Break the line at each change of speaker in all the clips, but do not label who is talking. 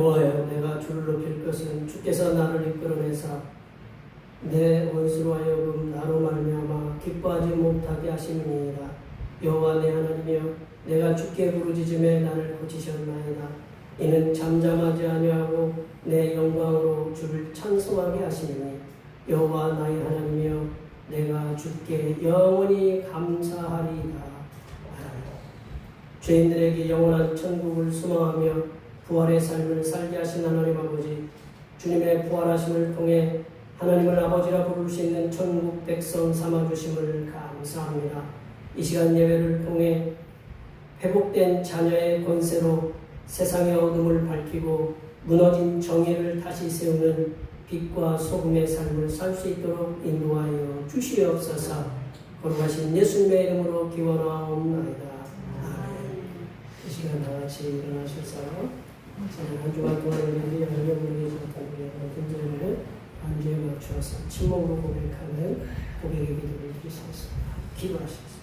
여호와여, 내가 주를 높일 것은 주께서 나를 이끌어내사 내 원수로 하여금 나로 말미암아 기뻐하지 못하게 하심이니이다. 여호와 내 하나님이여, 내가 주께 부르짖음에 나를 고치셨나이다. 이는 잠잠하지 아니하고 내 영광으로 주를 찬송하게 하시니 여호와 나의 하나님이여, 내가 주께 영원히 감사하리이다. 죄인들에게 영원한 천국을 소망하며 부활의 삶을 살게 하신 하나님 아버지, 주님의 부활하심을 통해 하나님을 아버지라 부를 수 있는 천국 백성 삼아주심을 감사합니다. 이 시간 예배를 통해 회복된 자녀의 권세로 세상의 어둠을 밝히고 무너진 정의를 다시 세우는 빛과 소금의 삶을 살 수 있도록 인도하여 주시옵소서. 거룩하신 예수님의 이름으로 기원하옵나이다. 아멘. 이 시간 다 같이 일어나셔서 한 주간 동안 우리 하나님을 계셨던 우리의 모든 죄를 안주에 맞추어서 침묵으로 고백하는 고백의 기도를 드리겠습니다. 기도하시겠습니다.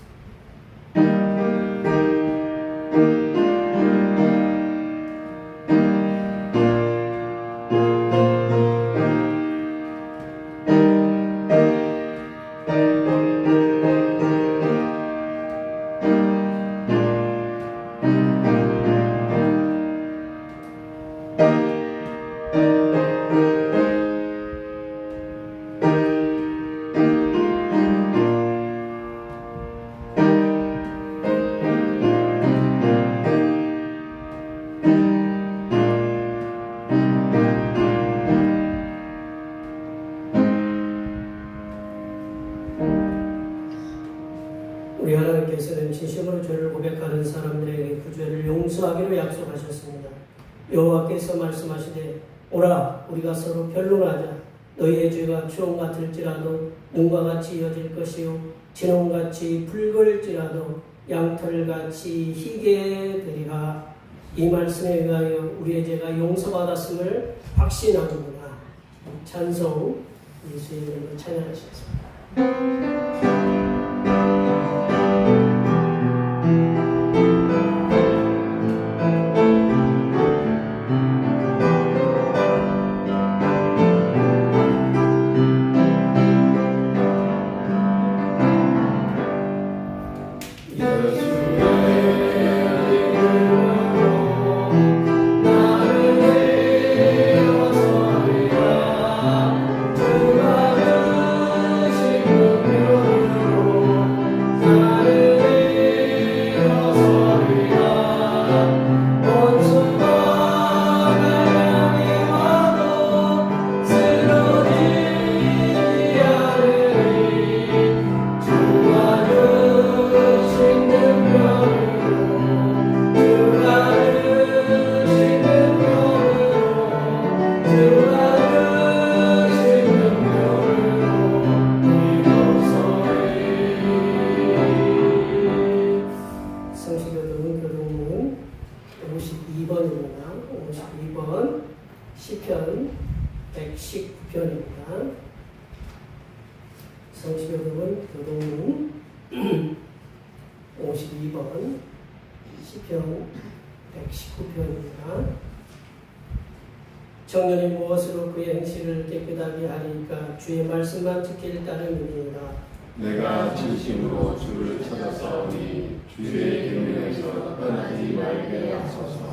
우리 하나님께서는 진심으로 죄를 고백하는 사람들에게 그 죄를 용서하기로 약속하셨습니다. 여호와께서 말씀하시되 오라 우리가 서로 변론하자. 너희의 죄가 추억 같을지라도 눈과 같이 이어질 것이요 진홍같이 붉을지라도 양털같이 희게 되리라. 이 말씀에 의하여 우리의 죄가 용서받았음을 확신하노라. 찬송 예수의 이름으로 찬양하시겠습니다. 시편 119편입니다. 성시교독은 교독문 52번 시편 119편입니다. 청년이 무엇으로 그의 행실을 깨끗하게 하리까? 주의 말씀만 지킬 따름이니이다.
내가 진심으로 주를 찾았사오니 주의 계명에서 떠나지 말게 하소서.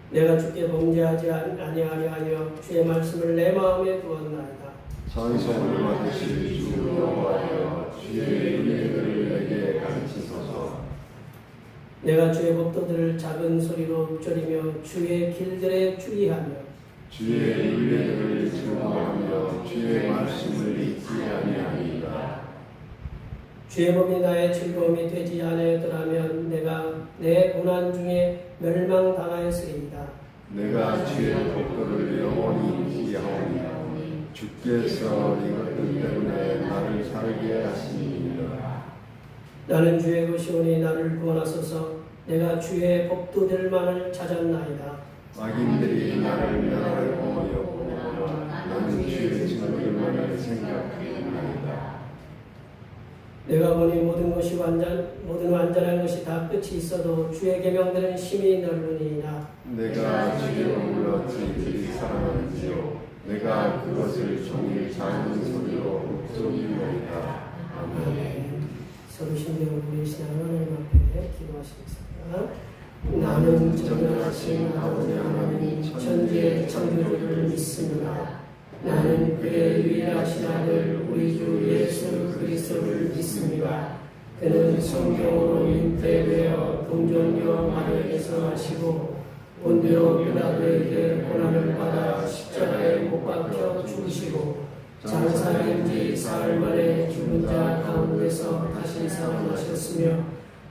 내가 주께 범죄하지 아니하려 하여 주의 말씀을 내 마음에 두었나이다.
찬송을 받으실 주 여호와여, 주의 윤례들을 내게 가르치소서.
내가 주의 법도들을 작은 소리로 읊조리며 주의 길들에 주의하며
주의 윤례들을 증거하며 주의 말씀을 잊지 아니하리이다.
주의 법이 나의 즐거움이 되지 아니하더라면 내가 내 고난 중에 멸망당하였으리이다.
내가 주의 법도를 영원히 지하오니 주께서 이것들 때문에 나를 살게 하시니이다.
나는 주의 것이오니 나를 구원하소서. 내가 주의 법도들만을 찾았나이다.
악인들이 나를 멸하고 여기고 나는 주의 증거들만을 생각하나이다.
내가 보니 모든 완전한 것이 다 끝이 있어도 주의 계명들은 심히 넓으니이다.
내가 주의 법을 어찌 사랑하는지요. 내가 그것을 종일 작은 소리로 읊조리오이다. 아멘.
서로 신령을 부리시는 하나님 앞에 기도하시겠습니다. 나는 전능하신 아버지 하나님 천지의 창조주를 믿습니다. 나는 그의 유일하신 아들 우리 주 예수 그리스도를 믿습니다. 그는 성경으로 잉태되어 동정녀 마리아에게서 나시고 본디오 빌라도에게 고난을 받아 십자가에 못 박혀 죽으시고 장사된 지 사흘 만에 죽은 자 가운데서 다시 살아나셨으며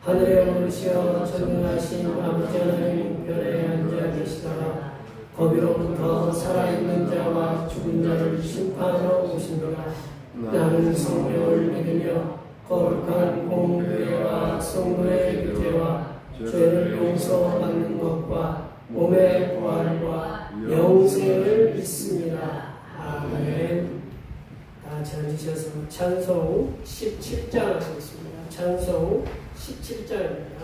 하늘에 오르시어 전능하신 아버지 하나님 우편에 앉아 계시다가 거기로부터 살아있는 자와 죽은 자를 심판하러 오십니다. 나는 성령을 믿으며 거룩한 공교회와 성도의 교제와 죄를 용서받는 것과 몸의 부활과 영생을 믿습니다. 아멘. 다 같이 앉으셔서 찬송 17장 하시겠습니다. 찬송 17장입니다.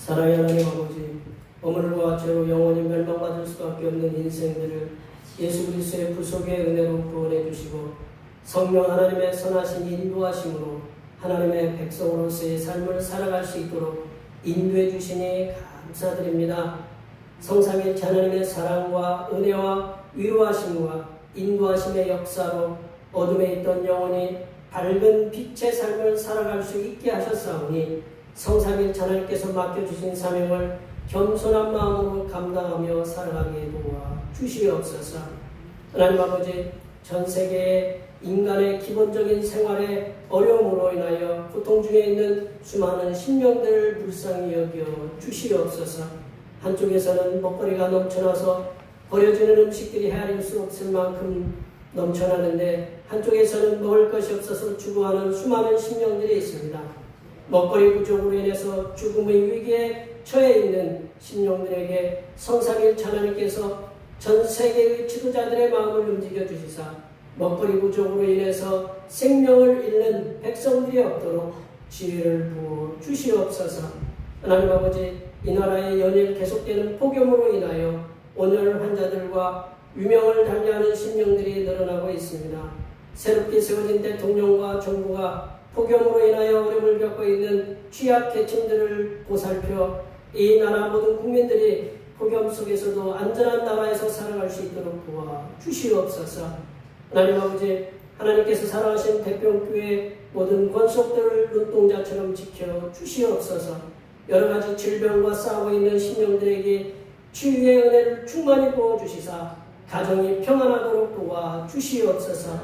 사랑의 하나님 아버지, 오늘과 죄로 영원히 멸망받을 수밖에 없는 인생들을 예수 그리스도의 구속의 은혜로 구원해 주시고 성령 하나님의 선하신 인도하심으로 하나님의 백성으로서의 삶을 살아갈 수 있도록 인도해 주시니 감사드립니다. 성삼일체 하나님의 사랑과 은혜와 위로하심과 인도하심의 역사로 어둠에 있던 영혼이 밝은 빛의 삶을 살아갈 수 있게 하셨사오니 성삼일체 하나님께서 맡겨주신 사명을 겸손한 마음으로 감당하며 살아가게 도와 주시옵소서. 하나님 아버지, 전 세계의 인간의 기본적인 생활의 어려움으로 인하여 고통 중에 있는 수많은 심령들을 불쌍히 여겨 주시옵소서. 한쪽에서는 먹거리가 넘쳐나서 버려지는 음식들이 헤아릴 수 없을 만큼 넘쳐나는데 한쪽에서는 먹을 것이 없어서 죽어가는 수많은 심령들이 있습니다. 먹거리 부족으로 인해서 죽음의 위기에 처해 있는 심령들에게 성삼일체 하나님께서 전 세계의 지도자들의 마음을 움직여 주시사 먹거리 부족으로 인해서 생명을 잃는 백성들이 없도록 지혜를 부어 주시옵소서. 하나님 아버지, 이 나라의 연일 계속되는 폭염으로 인하여 온열 환자들과 유명을 달리하는 심령들이 늘어나고 있습니다. 새롭게 세워진 대통령과 정부가 폭염으로 인하여 어려움을 겪고 있는 취약계층들을 보살펴 이 나라 모든 국민들이 폭염 속에서도 안전한 나라에서 살아갈 수 있도록 도와 주시옵소서. 하나님 아버지, 하나님께서 사랑하신 대평교회 모든 권속들을 눈동자처럼 지켜 주시옵소서. 여러 가지 질병과 싸우고 있는 심령들에게 치유의 은혜를 충만히 부어주시사 가정이 평안하도록 도와 주시옵소서.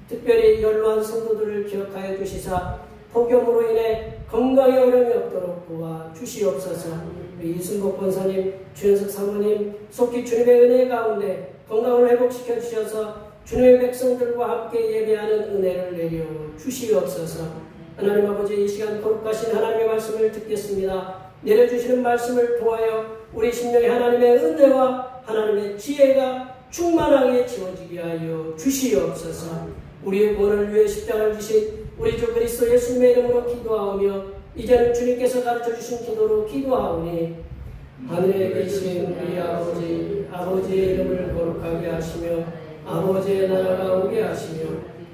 특별히 연로한 성도들을 기억하여 주시사 폭염으로 인해 건강에 어려움이 없도록 도와 주시옵소서. 우리 이순복 권사님, 주현석 사모님 속히 주님의 은혜 가운데 건강을 회복시켜 주셔서 주님의 백성들과 함께 예배하는 은혜를 내려 주시옵소서. 하나님 아버지, 이 시간 거룩하신 하나님의 말씀을 듣겠습니다. 내려주시는 말씀을 통하여 우리 심령에 하나님의 은혜와 하나님의 지혜가 충만하게 지워지게 하여 주시옵소서. 우리의 구원을 위해 십자가를 지신 우리 주 그리스도 예수님의 이름으로 기도하오며 이제는 주님께서 가르쳐주신 기도로 기도하오니 하늘에 계신 우리 아버지, 아버지의 이름을 거룩하게 하시며 아버지의 나라가 오게 하시며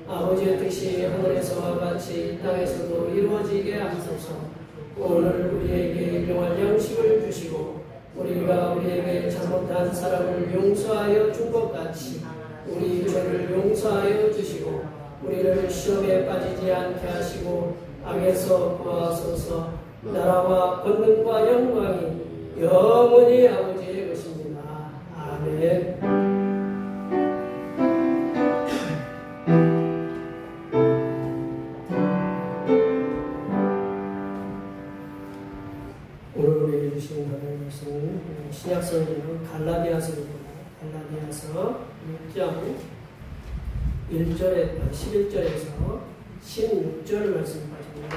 아버지의 뜻이 하늘에서와 같이 땅에서도 이루어지게 하소서. 오늘 우리에게 일용할 양식을 주시고 우리가 우리에게 잘못한 사람을 용서하여 준 것 같이 우리 죄를 용서하여 주시고 우리를 시험에 빠지지 않게 하시고 악에서 구하소서. 나라와 권능과 영광이 영원히 아버지의 것입니다. 아멘. 오늘 우리에게 주신 하나님의 말씀은 신약성경 갈라디아서입니다. 갈라디아서 6장 11절에서 16절 말씀까지입니다.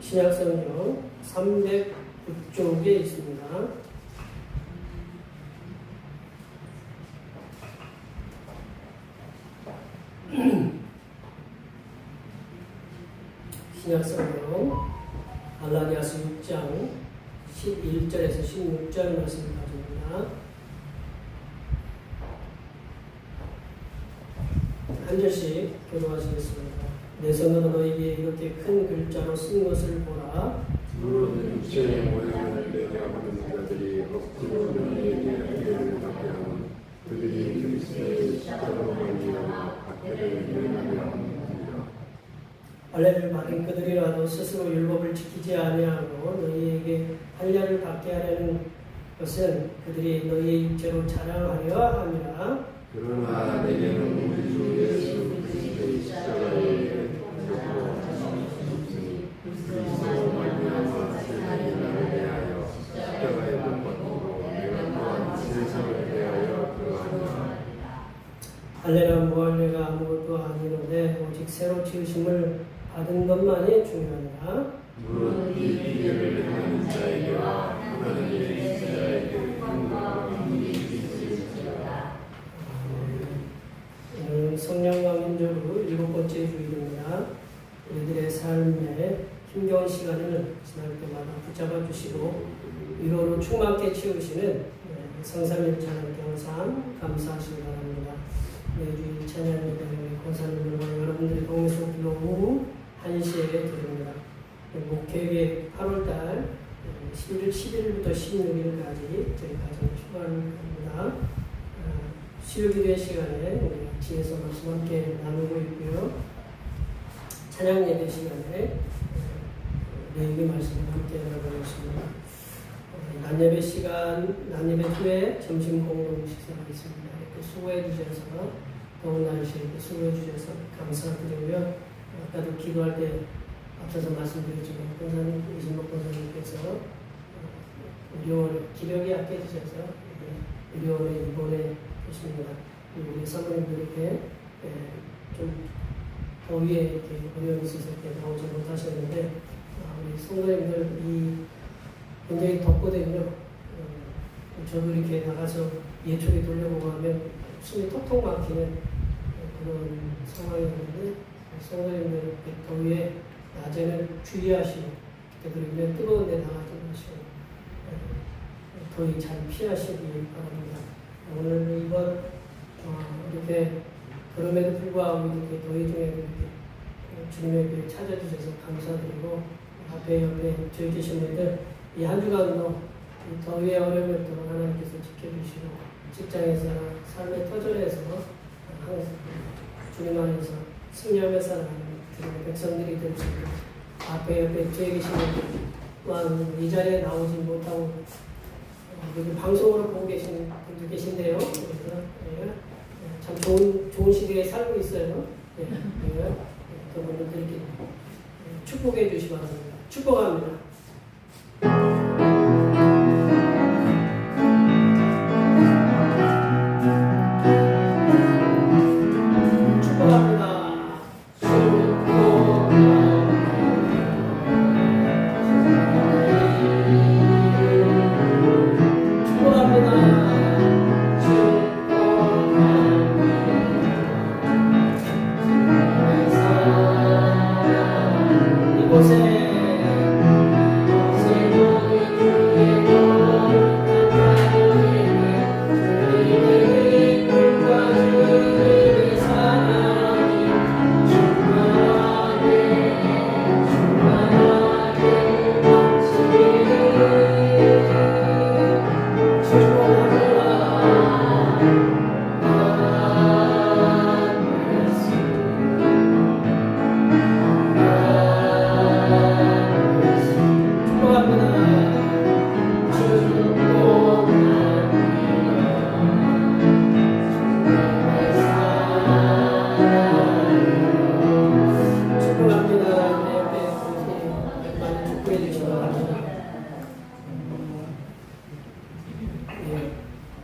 신약성경 309쪽에 있습니다. 신약성경 갈라디아서 6장 11절에서 16절 말씀까지입니다. 한 절씩 교도하시겠습니다. 내 손으로 너에게 이렇게 큰 글자로 쓴 것을 보라.
물론 육체의 모양을 내려보는 자들이 억지로 너희에게 은혜를 받게 하면 그들이 그리스도의 십자가로 말미암아 박해를 일어나게 하느니라.
할례를 받은 그들이라도 스스로 율법을 지키지 아니하고 너희에게 할례를 받게 하려는 것은 그들이 너희의 육체로 자랑하려 함이라.
그러나 내게는 우리 주 예수 그리스도의 십자가에 적으로 하실 수 없으니 그리스도로 말미암아 세상이 나를 대하여 십자가에 못 박히고 내가 또한 세상을 대하여 그러하니라.
할례나 무할례가 아무것도 아니로되 오직 새로 지으심을 받은 것만이 중요하니라.
물론 이 비결을 행하는 자에게와 하나님의 자에게 영광이 있을지어다.
오늘 성령과 민족으로 7번째 주일입니다. 우리들의 삶에 힘겨운 시간을 지날 때마다 붙잡아 주시고 위로로 충만케 채우시는 성삼일체 하나님께 항상 감사하시기 바랍니다. 매주 찬양 예배를 권사님들과 여러분들의 동에서 기도 오후 1시에 드립니다. 목회계 8월달 11일부터 16일까지 저희 가정 출발합니다. 수요 기도의 시간에 우리 지혜서 말씀 함께 나누고 있고요. 찬양 예배 시간에 내일의 말씀을 함께 나누고 있습니다. 낮예배 시간, 낮예배 후에 점심 공동 식사가 있습니다. 이렇게 수고해 주셔서 더운 날씨에 이렇게 수고해 주셔서 감사드리고요. 아까도 기도할 때 앞서서 말씀드렸지만 권사님, 이신복 권사님께서 의료원에 기력이 약해지셔서 의료원에 입원해 계십니다. 우리 사모님도 이렇게 좀 더위에 이렇게 어려움이 있으실 때 나오지 못하셨는데 우리 성도님들 굉장히 덥거든요. 저도 이렇게 나가서 예초기 돌려보고 하면 숨이 톡톡 막히는 그런 상황이었는데 성도님들 더위에 낮에는 주의하시고 그리고 뜨거운 데 나가지 마시고 더위 잘 피하시기 바랍니다. 오늘 이번 이렇게 그럼에도 불구하고 이렇게 더위 중에 이렇게 주님의 길 찾아주셔서 감사드리고 앞에 옆에 저희 계신 분들 이 한 주간도 이 더위의 어려움을 또 하나님께서 지켜주시고 직장에서나 삶의 터전에서 항상 주님 안에서 승리하며 살아가는 주님의 백성들이 될 수 있도록 앞에 옆에 뒤에 계시는 또한 이 자리에 나오지 못하고 여기 방송으로 보고 계신 분들 계신데요. 그래서 참 좋은 시대에 살고 있어요. 그분들께 축복해 주시기 바랍니다. 축복합니다.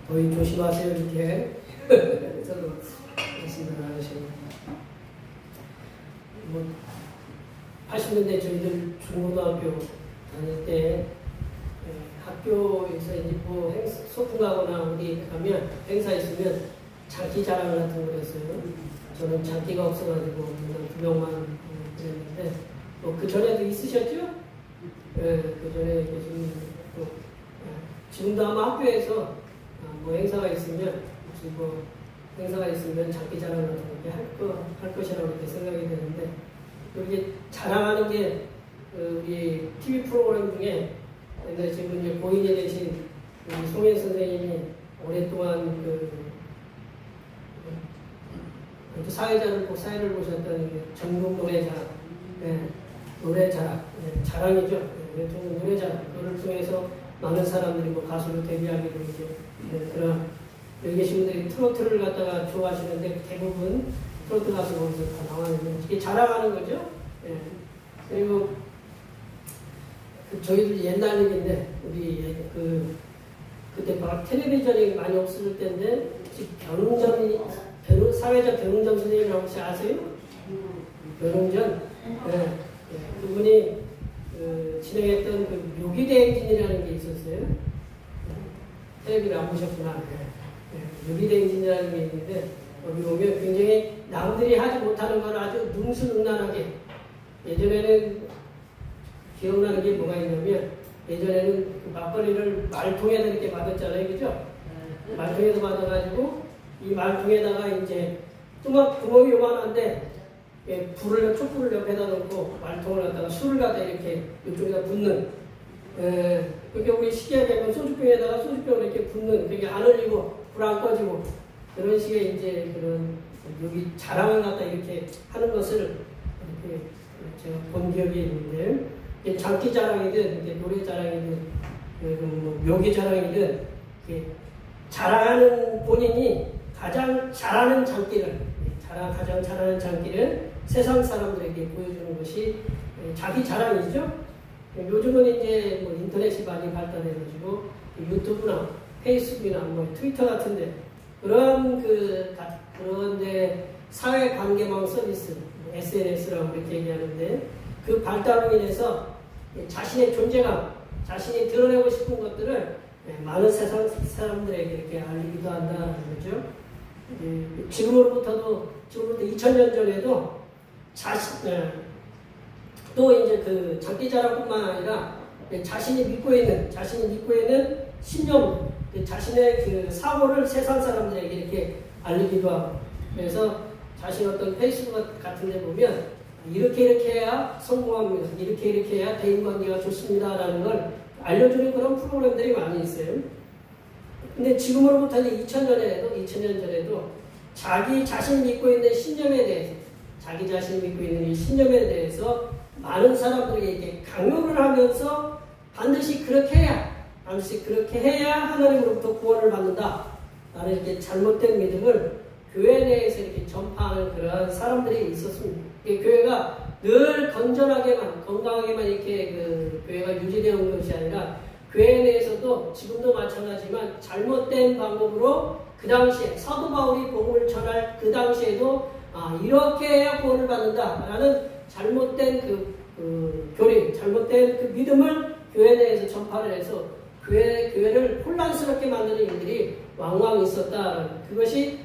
더위 조심하세요. 이렇게 서로 말씀을 하시고 80년대 저희들 중고등학교 다닐 때 학교에서 이제 소풍 가거나 어디 가면 행사 있으면 장기 자랑 같은 걸 했어요. 저는 장기가 없어가지고 그냥 2명만 그랬는데 그 전에도 있으셨죠? 그 전에 교수님 지금도 아마 학교에서 행사가 있으면 행사가 있으면 장기 자랑 같은 거 할 것이라고 이렇게 생각이 되는데 이렇게 자랑하는 게 우리 TV 프로그램 중에 지금 이제 고인이 되신 우리 송혜 선생님이 오랫동안 사회를 보셨던 전국 노래자랑, 노래자랑, 자랑이죠. 노래자랑. 그걸 통해서 많은 사람들이 가수로 데뷔하기로 이제 그런 여기 계신 분들이 트로트를 갖다가 좋아하시는데 대부분 트로트 가수 거기서 다 나왔는데 이게 자랑하는 거죠. 그리고 저희들 옛날 얘기인데 우리 그때 막 텔레비전이 많이 없을 때인데 사회자 변웅전 선생님이라고 혹시 아세요? 변웅전 그분이 진행했던 묘기대행진이라는 게 있었어요. 텔레비를 안 보셨구나. 묘기대행진이라는 게 있는데 여기 오면 굉장히 남들이 하지 못하는 걸 아주 능수능란하게 예전에는 기억나는 게 뭐가 있냐면 예전에는 그 막걸리를 말통에다 이렇게 받았잖아요. 그죠? 말통에서 받아가지고 이 말통에다가 이제 뚜껑 구멍이 요만한데 촛불을 옆에다 놓고 말통을 갖다가 술을 갖다 이렇게 이쪽에다 붓는 그게 우리 시기하게 하면 소주병에다가 소주병을 이렇게 붓는 그게 안 흘리고 불 안 꺼지고 그런 식의 이제 그런 여기 자랑을 갖다 이렇게 하는 것을 이렇게 제가 본 기억이 있는데 장기 자랑이든 노래 자랑이든 묘기 자랑이든 자랑하는 본인이 가장 잘하는 장기를 가장 잘하는 장기를 세상 사람들에게 보여주는 것이 자기 자랑이죠. 요즘은 이제 인터넷이 많이 발달해가지고 유튜브나 페이스북이나 트위터 같은데 그런데 사회관계망 서비스 SNS라고 이렇게 얘기하는데 그 발달로 인해서 자신의 존재감, 자신이 드러내고 싶은 것들을 많은 세상 사람들에게 이렇게 알리기도 한다는 거죠. 지금으로부터 2000년 전에도 또 이제 그 장기 자랑뿐만 아니라 자신이 믿고 있는 신념, 자신의 그 사고를 세상 사람들에게 이렇게 알리기도 하고 그래서 자신 어떤 페이스북 같은 데 보면 이렇게 해야 성공합니다. 이렇게 해야 대인관계가 좋습니다라는 걸 알려주는 그런 프로그램들이 많이 있어요. 근데 지금으로부터 2000년 전에도 자기 자신이 믿고 있는 신념에 대해서, 자기 자신이 믿고 있는 이 신념에 대해서 많은 사람들에게 이렇게 강요를 하면서 반드시 그렇게 해야 하나님으로부터 구원을 받는다 라는 이렇게 잘못된 믿음을 교회 내에서 이렇게 전파하는 그러한 사람들이 있었습니다. 교회가 늘 건강하게만 이렇게 교회가 유지되어 온 것이 아니라 교회 내에서도 지금도 마찬가지지만 잘못된 방법으로 그 당시에 사도 바울이 복음을 전할 그 당시에도 이렇게 해야 구원을 받는다라는 잘못된 교리, 잘못된 그 믿음을 교회 내에서 전파를 해서 교회를 혼란스럽게 만드는 일들이 왕왕 있었다. 그것이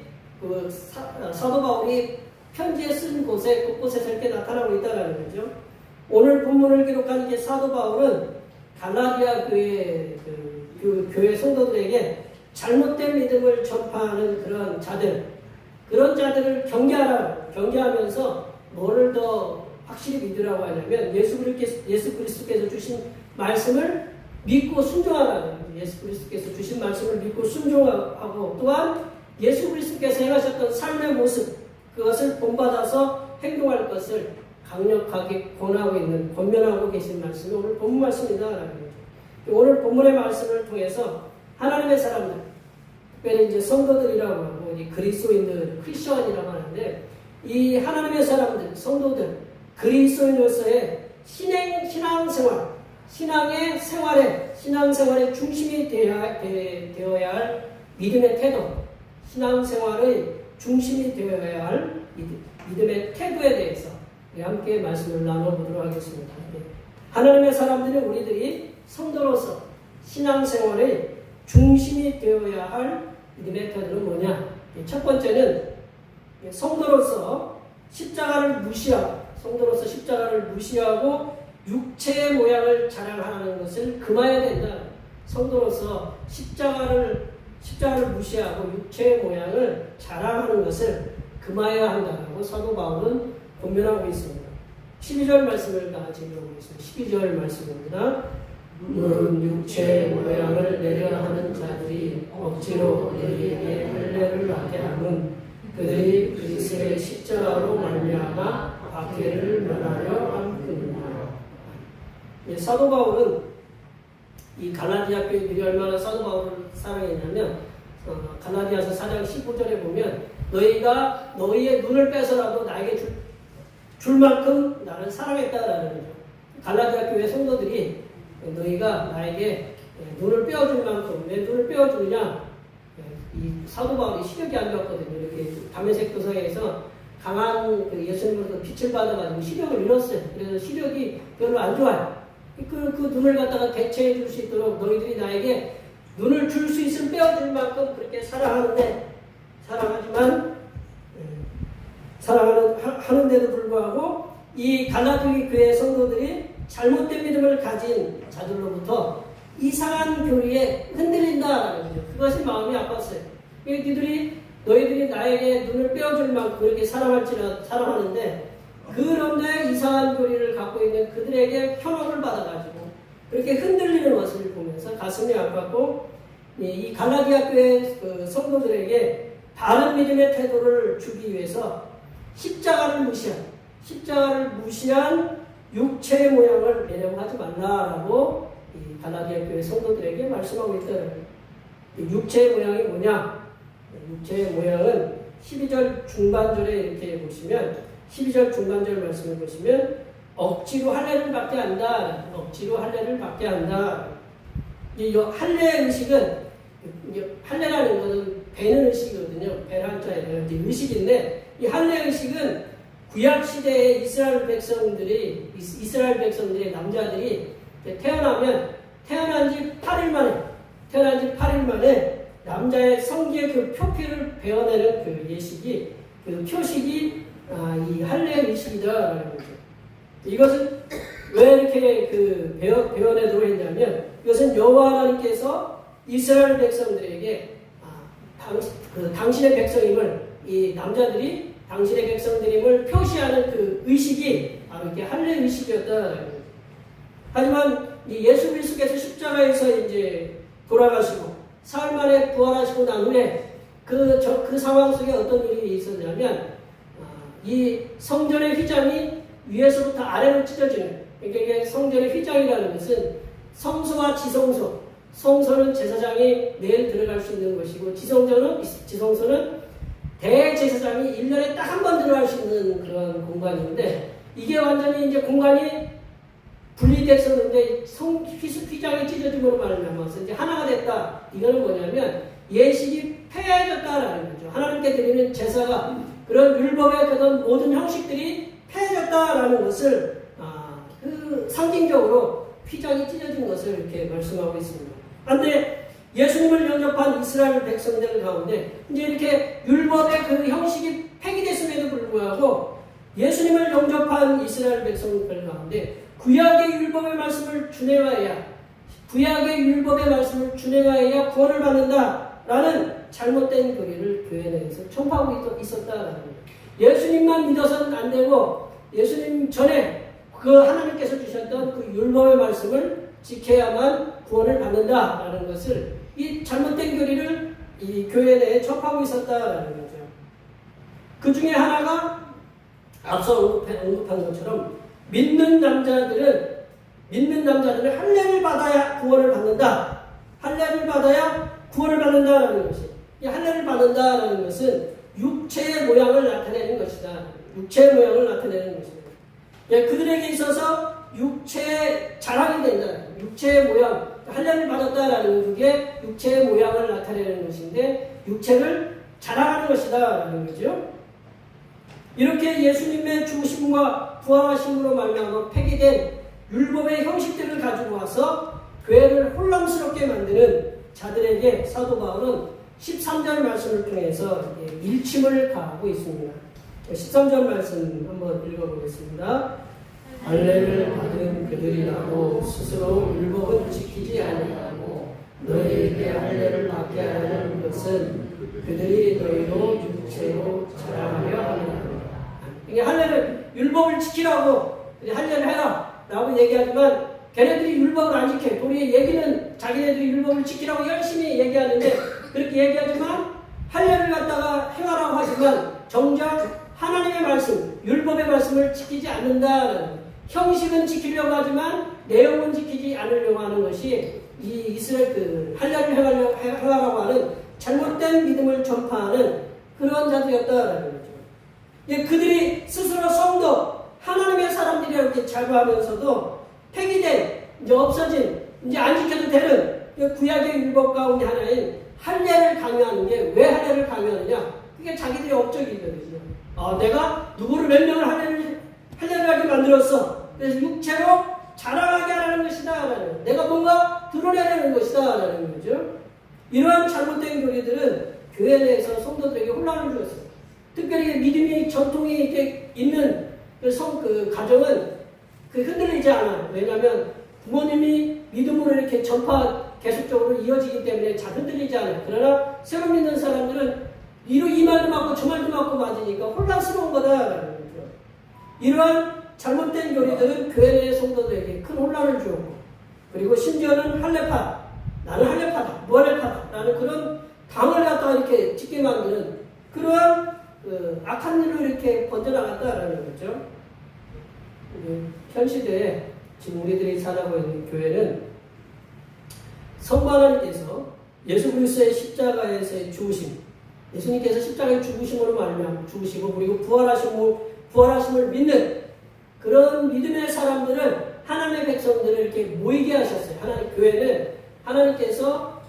사도 바울이 편지에 쓴 곳에 곳곳에서 이렇게 나타나고 있다는 거죠. 오늘 본문을 기록한 게 사도 바울은 갈라디아 교회 성도들에게 잘못된 믿음을 전파하는 그런 자들을 경계하면서 뭐를 더 확실히 믿으라고 하냐면 예수 그리스도께서 주신 말씀을 믿고 순종하라는 거예요. 예수 그리스도께서 주신 말씀을 믿고 순종하고 또한 예수 그리스도께서 행하셨던 삶의 모습 그것을 본받아서 행동할 것을 강력하게 권면하고 계신 말씀이 오늘 본문 말씀이다라는 거죠. 오늘 본문의 말씀을 통해서 하나님의 사람들, 특별히 이제 성도들이라고 하고 그리스도인들, 크리스천이라고 하는데 이 하나님의 사람들, 성도들, 그리스도인으로서의 신앙생활의 중심이 되어야 할 믿음의 태도, 신앙생활의 중심이 되어야 할 믿음의 태도에 대해서 함께 말씀을 나눠보도록 하겠습니다. 하나님의 사람들은 우리들이 성도로서 신앙생활의 중심이 되어야 할 믿음의 태도는 뭐냐? 첫 번째는 성도로서 십자가를 무시하고 육체의 모양을 자랑하는 것을 금해야 된다. 성도로서 십자가를 무시하고 육체의 모양을 자랑하는 것을 금해야 한다고 사도 바울은 권면하고 있습니다. 12절 말씀을 다 같이 읽어보겠습니다. 12절 말씀입니다. 육체의 모양을 내려 하는 자들이 억지로 너희에게 할례를 받게 하면 그들이 그리스도의 십자가로 말미암아 박해를 면하려 함이니라. 사도 바울은 이 갈라디아 교회들이 얼마나 사도 바울을 사랑했냐면 갈라디아서 4장 15절에 보면 너희가 너희의 눈을 빼서라도 나에게 줄 만큼 나를 사랑했다라는 거죠. 갈라디아 교회 성도들이 너희가 나에게 눈을 빼어줄 만큼 왜 눈을 빼어주느냐? 이 사도 바울이 시력이 안 좋았거든요. 이렇게 다메섹 도상에서 강한 예수님으로부터 빛을 받아가지고 시력을 잃었어요. 그래서 시력이 별로 안 좋아요. 그 눈을 갖다가 대체해 줄 수 있도록 너희들이 나에게 눈을 줄 수 있으면 빼어줄 만큼 그렇게 사랑하는데도 불구하고 이 갈라디 교회 성도들이 잘못된 믿음을 가진 자들로부터 이상한 교리에 흔들린다라는 거죠. 그것이 마음이 아팠어요. 너희들이 나에게 눈을 빼어줄 만큼 그렇게 사랑하는데 그런데 이상한 교리를 갖고 있는 그들에게 현혹을 받아가지고 그렇게 흔들리는 것을 보면서 가슴이 아팠고 이 갈라디아 교회 성도들에게 바른 믿음의 태도를 주기 위해서 십자가를 무시한 육체의 모양을 내려고 하지 말라라고 이 갈라디아 교회 성도들에게 말씀하고 있더라고요. 육체의 모양이 뭐냐? 육체의 모양은 12절 중반절에 이렇게 보시면 12절 중반절 말씀을 보시면 억지로 할례를 받게 한다. 이 할례 의식은 할례라는 것은 배는 의식이거든요. 배란 자에 이제 의식인데 이 할례 의식은 구약 시대의 이스라엘 백성들의 남자들이 태어난 지 8일 만에 남자의 성기의 그 표피를 베어내는 그 예식이 그 표식이 이 할례 의식이다라는 거죠. 이것은 왜 이렇게 베어내도록 했냐면 이것은 여호와 하나님께서 이스라엘 백성들에게 당신의 백성임을 이 남자들이 당신의 백성들임을 표시하는 그 의식이 바로 이렇게 할례 의식이었다라는 거죠. 하지만 이 예수 그리스도께서 십자가에서 이제 돌아가시고 사흘 만에 부활하시고 난 후에 그 상황 속에 어떤 일이 있었냐면 이 성전의 휘장이 위에서부터 아래로 찢어지는, 그러니까 이게 성전의 휘장이라는 것은 성소와 지성소, 성소는 제사장이 매일 들어갈 수 있는 것이고 지성소는 대제사장이 1년에 딱 한 번 들어갈 수 있는 그런 공간인데, 이게 완전히 이제 공간이 분리됐었는데 휘장이 찢어짐으로 말미암아서 이제 하나가 됐다. 이거는 뭐냐면 예식이 폐해졌다라는 거죠. 하나님께 드리는 제사가, 그런 율법의 그런 모든 형식들이 폐해졌다라는 것을 그 상징적으로 휘장이 찢어진 것을 이렇게 말씀하고 있습니다. 그런데 예수님을 영접한 이스라엘 백성들 가운데 이제 이렇게 율법의 그 형식이 폐기됐음에도 불구하고 예수님을 영접한 이스라엘 백성들 가운데 구약의 율법의 말씀을 준행하여야, 구약의 율법의 말씀을 준행하여야 구원을 받는다라는 잘못된 교리를 교회 내에서 전파하고 있었다라는 거예요. 예수님만 믿어서는 안 되고 예수님 전에 그 하나님께서 주셨던 그 율법의 말씀을 지켜야만 구원을 받는다라는 것을, 이 잘못된 교리를 이 교회 내에 접하고 있었다라는 거죠. 그 중에 하나가 앞서 언급한 것처럼 믿는 남자들은 할례를 받아야 구원을 받는다. 할례를 받아야 구원을 받는다라는 것이, 이 할례를 받는다라는 것은 육체의 모양을 나타내는 것이다. 육체의 모양을 나타내는 것이다. 그들에게 있어서 육체의 자랑이 된다. 육체의 모양, 할례를 받았다라는 그게 육체의 모양을 나타내는 것인데 육체를 자랑하는 것이다라는 거죠. 이렇게 예수님의 죽으심과 부활하심으로 말미암아 폐기된 율법의 형식들을 가지고 와서 교회를 혼란스럽게 만드는 자들에게 사도 바울은 13절 말씀을 통해서 일침을 가하고 있습니다. 13절 말씀 한번 읽어보겠습니다. 할례를 받은 그들이라도 스스로 율법은 지키지 아니하고 너희에게 할례를 받게 하라는 것은 그들이 너희로 육체로 자랑하려 함이라. 이게 할례를, 율법을 지키라고 할례를 해라 라고 얘기하지만 걔네들이 율법을 안 지켜. 우리의 얘기는 자기네들이 율법을 지키라고 열심히 얘기하는데, 그렇게 얘기하지만 할례를 갖다가 행하라고 하지만 정작 하나님의 말씀, 율법의 말씀을 지키지 않는다는, 형식은 지키려고 하지만 내용은 지키지 않으려고 하는 것이 이 이스라엘 그 할례를 행하라고 하는 잘못된 믿음을 전파하는 그런 자들이었다라는 거죠. 그들이 스스로 성도, 하나님의 사람들이라고 이렇게 자부하면서도 폐기된, 이제 없어진, 이제 안 지켜도 되는 구약의 율법 가운데 하나인 할례를 강요하는 게, 왜 할례를 강요하느냐? 그게 자기들의 업적이거든요. 내가 누구를 몇 명을 할례를 하게 만들었어. 그래서 육체로 자랑하게 하라는 것이다. 내가 뭔가 드러내려는 것이다. 라는 거죠. 이러한 잘못된 교리들은 교회 내에서 성도들에게 혼란을 주었어요. 특별히 믿음이 전통이 이렇게 있는 그 가정은 흔들리지 않아요. 왜냐하면 부모님이 믿음으로 이렇게 계속적으로 이어지기 때문에 잘 흔들리지 않아요. 그러나 새로 믿는 사람들은 이 말도 맞고 저 말도 맞고 맞으니까 혼란스러운 거다라는 거죠. 이러한 잘못된 교리들은 교회 내 성도들에게 큰 혼란을 주었고, 그리고 심지어는 할례파, 나는 할례파다, 무할례파다 라는 그런 당을 갖다가 이렇게 짓게 만드는 그러한 악한 일로 이렇게 번져나갔다라는 거죠. 현 시대에 지금 우리들이 살아가고 있는 교회는 성부 하나님께서 예수 그리스도의 십자가에서의 죽으심, 예수님께서 십자가의 죽으심으로 말미암아 죽으시고 그리고 부활하심을 믿는 그런 믿음의 사람들을, 하나님의 백성들을 이렇게 모이게 하셨어요. 교회는 하나님께서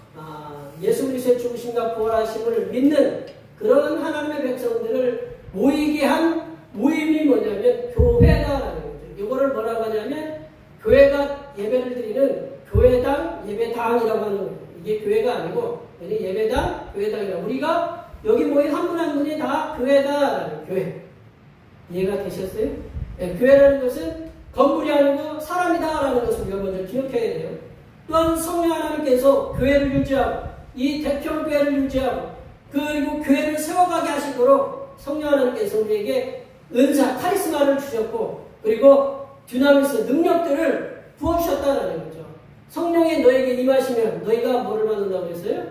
예수 그리스도의 죽으심과 부활하심을 믿는 그런 하나님의 백성들을 모이게 한 모임이 뭐냐면 교회다라는 거죠. 이거를 뭐라고 하냐면 교회가 예배를 드리는 교회당, 예배당이라고 하는 거예요. 이게 교회가 아니고 예배당, 교회당이라고. 우리가 여기 모인 한 분 한 분이 다 교회다라는 교회. 이해가 되셨어요? 네, 교회라는 것은 건물이 아니고 사람이다라는 것을 우리가 먼저 기억해야 돼요. 또한 성령 하나님께서 교회를 유지하고 이 대표교회를 유지하고 그리고 교회를 세워가게 하시도록 성령 하나님께서 우리에게 은사, 카리스마를 주셨고 그리고 듀나미스, 능력들을 부어주셨다는 거죠. 성령이 너에게 임하시면 너희가 뭐를 받는다고 그랬어요?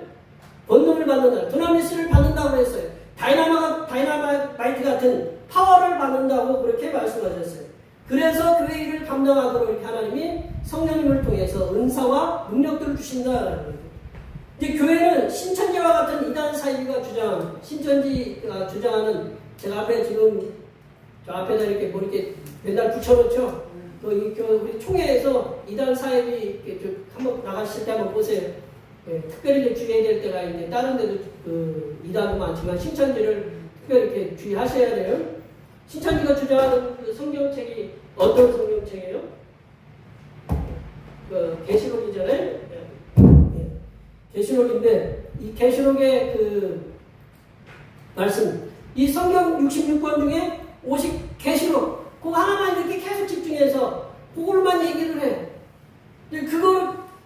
권능을 받는다. 두나미스를 받는다고 했어요. 다이나마이트 같은 파워를 받는다고 그렇게 말씀하셨어요. 그래서 교회 일을 감당하도록 이렇게 하나님이 성령님을 통해서 은사와 능력들을 주신다라는 거예요. 근데 교회는 신천지와 같은 이단 사이비가 주장하는, 신천지가 주장하는, 제가 앞에 지금 저 앞에다 이렇게 뭐 이렇게 맨날 붙여놓죠. 우리 총회에서 이단 사이비 이렇게 한번 나가실 때 한번 보세요. 예, 특별히 주의해야 될 때가 있는데 다른 데도 이단도 많지만 신천지를 특별히 이렇게 주의하셔야 돼요. 신천지가 주장하는 그 성경책이 어떤 성경책이에요? 그 계시록이잖아요. 예. 계시록인데 이 계시록의 그 말씀, 이 성경 66권 중에 50 계시록 그거 하나만 이렇게 계속 집중해서 그걸만 얘기를 해. 근데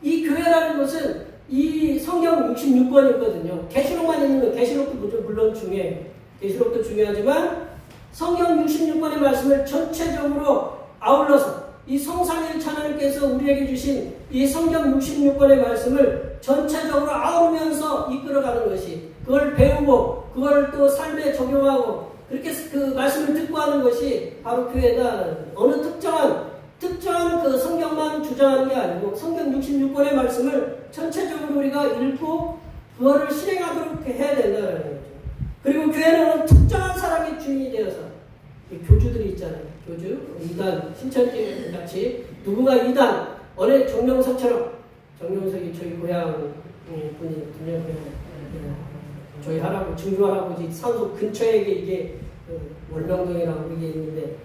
이 교회라는 것은 이 성경 66권이거든요. 계시록만 있는 거, 계시록도 물론 중요해요. 계시록도 중요하지만 성경 66권의 말씀을 전체적으로 아울러서 이 성삼위일체 하나님께서 우리에게 주신 이 성경 66권의 말씀을 전체적으로 아우르면서 이끌어가는 것이, 그걸 배우고 그걸 또 삶에 적용하고 그렇게 그 말씀을 듣고 하는 것이 바로 교회다. 어느 특정한 그 성경만 주장하는 게 아니고 성경 66권의 말씀을 전체적으로 우리가 읽고 그거를 실행하도록 해야 된다는 거죠. 그리고 교회는 어느 특정한 사람이 주인이 되어서 교주들이 있잖아요. 교주, 이단, 신천지 같이 누군가 이단, 어느 정명석처럼, 정명석이 저희 고향 분이거든요. 저희 증조 할아버지 산소 근처에 이게 월명동이라고 이게 있는데,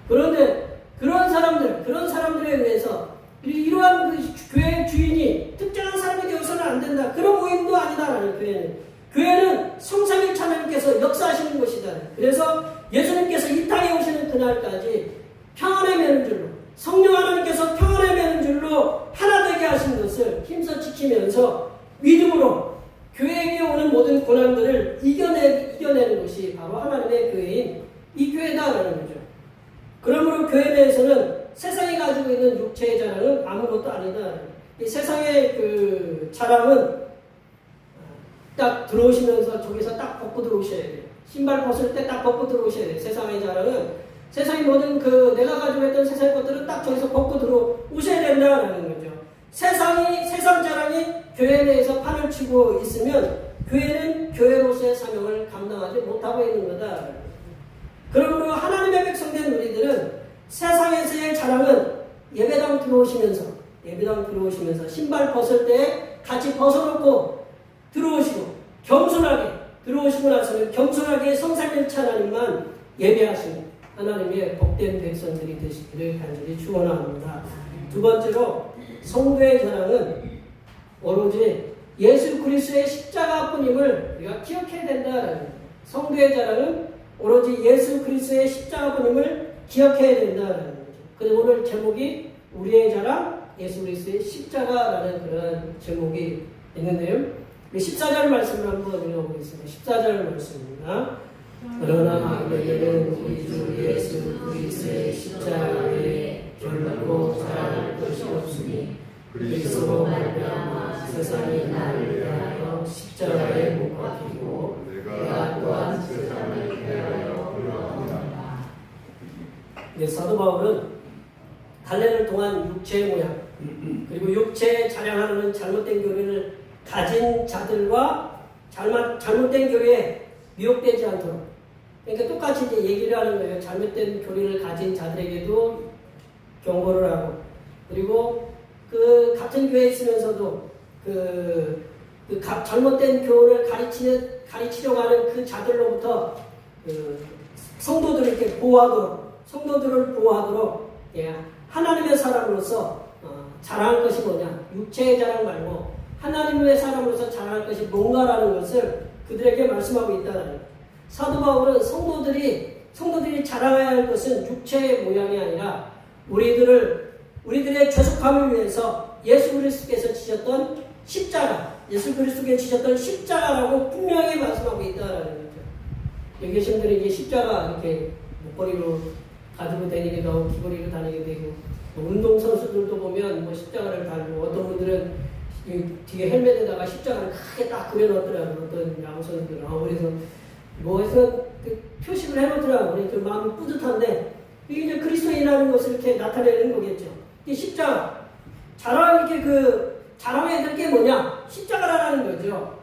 그런데 그런 사람들에 의해서 이러한 그 교회 주인이 특정한 사람이 되어서는 안 된다. 그런 모임도 아니다라는 교회는 성삼위일체 하나님께서 역사하시는 곳이다. 그래서 예수님께서 이 땅에 오시는 그날까지 평안의 매는 성령 하나님께서 평안의 매는 줄로 하나 되게 하신 것을 힘써 지키면서 믿음으로 교회에게 오는 모든 고난들을 이겨내는 것이 바로 하나님의 교회인 이 교회다라는 거죠. 그러므로 교회 내에서는 세상이 가지고 있는 육체의 자랑은 아무것도 아니다. 이 세상의 그 자랑은 딱 들어오시면서 저기서 딱 벗고 들어오셔야 돼요. 신발 벗을 때 딱 벗고 들어오셔야 돼요. 세상의 자랑은, 세상의 모든 내가 가지고 있던 세상의 것들은 딱 저기서 벗고 들어오셔야 된다는 거죠. 세상 자랑이 교회 내에서 판을 치고 있으면 교회는 교회로서의 사명을 감당하지 못하고 있는 거다. 그러므로 하나님의 백성된 우리들은 세상에서의 자랑은 예배당 들어오시면서 신발 벗을 때 같이 벗어놓고 들어오시고 겸손하게 들어오시고 나서는 겸손하게 성삼위일체 하나님만 예배하시는 하나님의 복된 백성들이 되시기를 간절히 축원합니다. 두 번째로 성도의 자랑은 오로지 예수 그리스도의 십자가뿐임을 우리가 기억해야 된다는 거예요. 성도의 자랑은 오로지 예수 그리스도의 십자가뿐임을 기억해야 된다는 거죠. 그래서 오늘 제목이 우리의 자랑 예수 그리스도의 십자가라는 그런 제목이 있는데요. 14절 말씀을 한번 읽어보겠습니다. 14절 말씀입니다. 그러나 너희는 우리 주 예수 그리스도의 십자가에 결코 자랑할 것이 없으니 그리스도로 말미암아 세상이 나를 대하여 십자가에 못 박히고 내가 또한 세상을 대하여 그러하노라. 네, 사도 바울은 달래를 통한 육체의 모양 그리고 육체에 자랑하는 잘못된 교리를 가진 자들과 잘못된 교리에 미혹되지 않도록, 그러니까 똑같이 이제 얘기를 하는 거예요. 잘못된 교리를 가진 자들에게도 경고를 하고, 그리고 그 같은 교회에 있으면서도 잘못된 교훈을 가르치려고 하는 그 자들로부터 성도들을 이렇게 성도들을 보호하도록 하나님의 사람으로서 자랑할 것이 뭐냐, 육체의 자랑 말고 하나님의 사람으로서 자랑할 것이 뭔가라는 것을 그들에게 말씀하고 있다는 거예요. 사도 바울은 성도들이 자랑해야 할 것은 육체의 모양이 아니라 우리들의 죄속함을 위해서 예수 그리스도께서 지셨던 십자가, 예수 그리스도께서 지셨던 십자가라고 분명히 말씀하고 있다는 거죠. 여기 계신 분들이 이제 십자가 이렇게 목걸이로 가지고 다니기도 하고 귀걸이로 다니기도 되고 운동선수들도 보면 뭐 십자가를 달고 어떤 분들은 이 뒤에 헬멧에다가 십자가를 크게 딱 그려놓더라고요. 어떤 야구선수들은. 그래서 뭐 해서 그 표식을 해놓더라고요. 그러니까 마음이 뿌듯한데 이게 이제 그리스도인이라는 것을 이렇게 나타내는 거겠죠. 이 십자가. 자랑 이렇게 자랑해야 될 게 뭐냐? 십자가라는 거죠.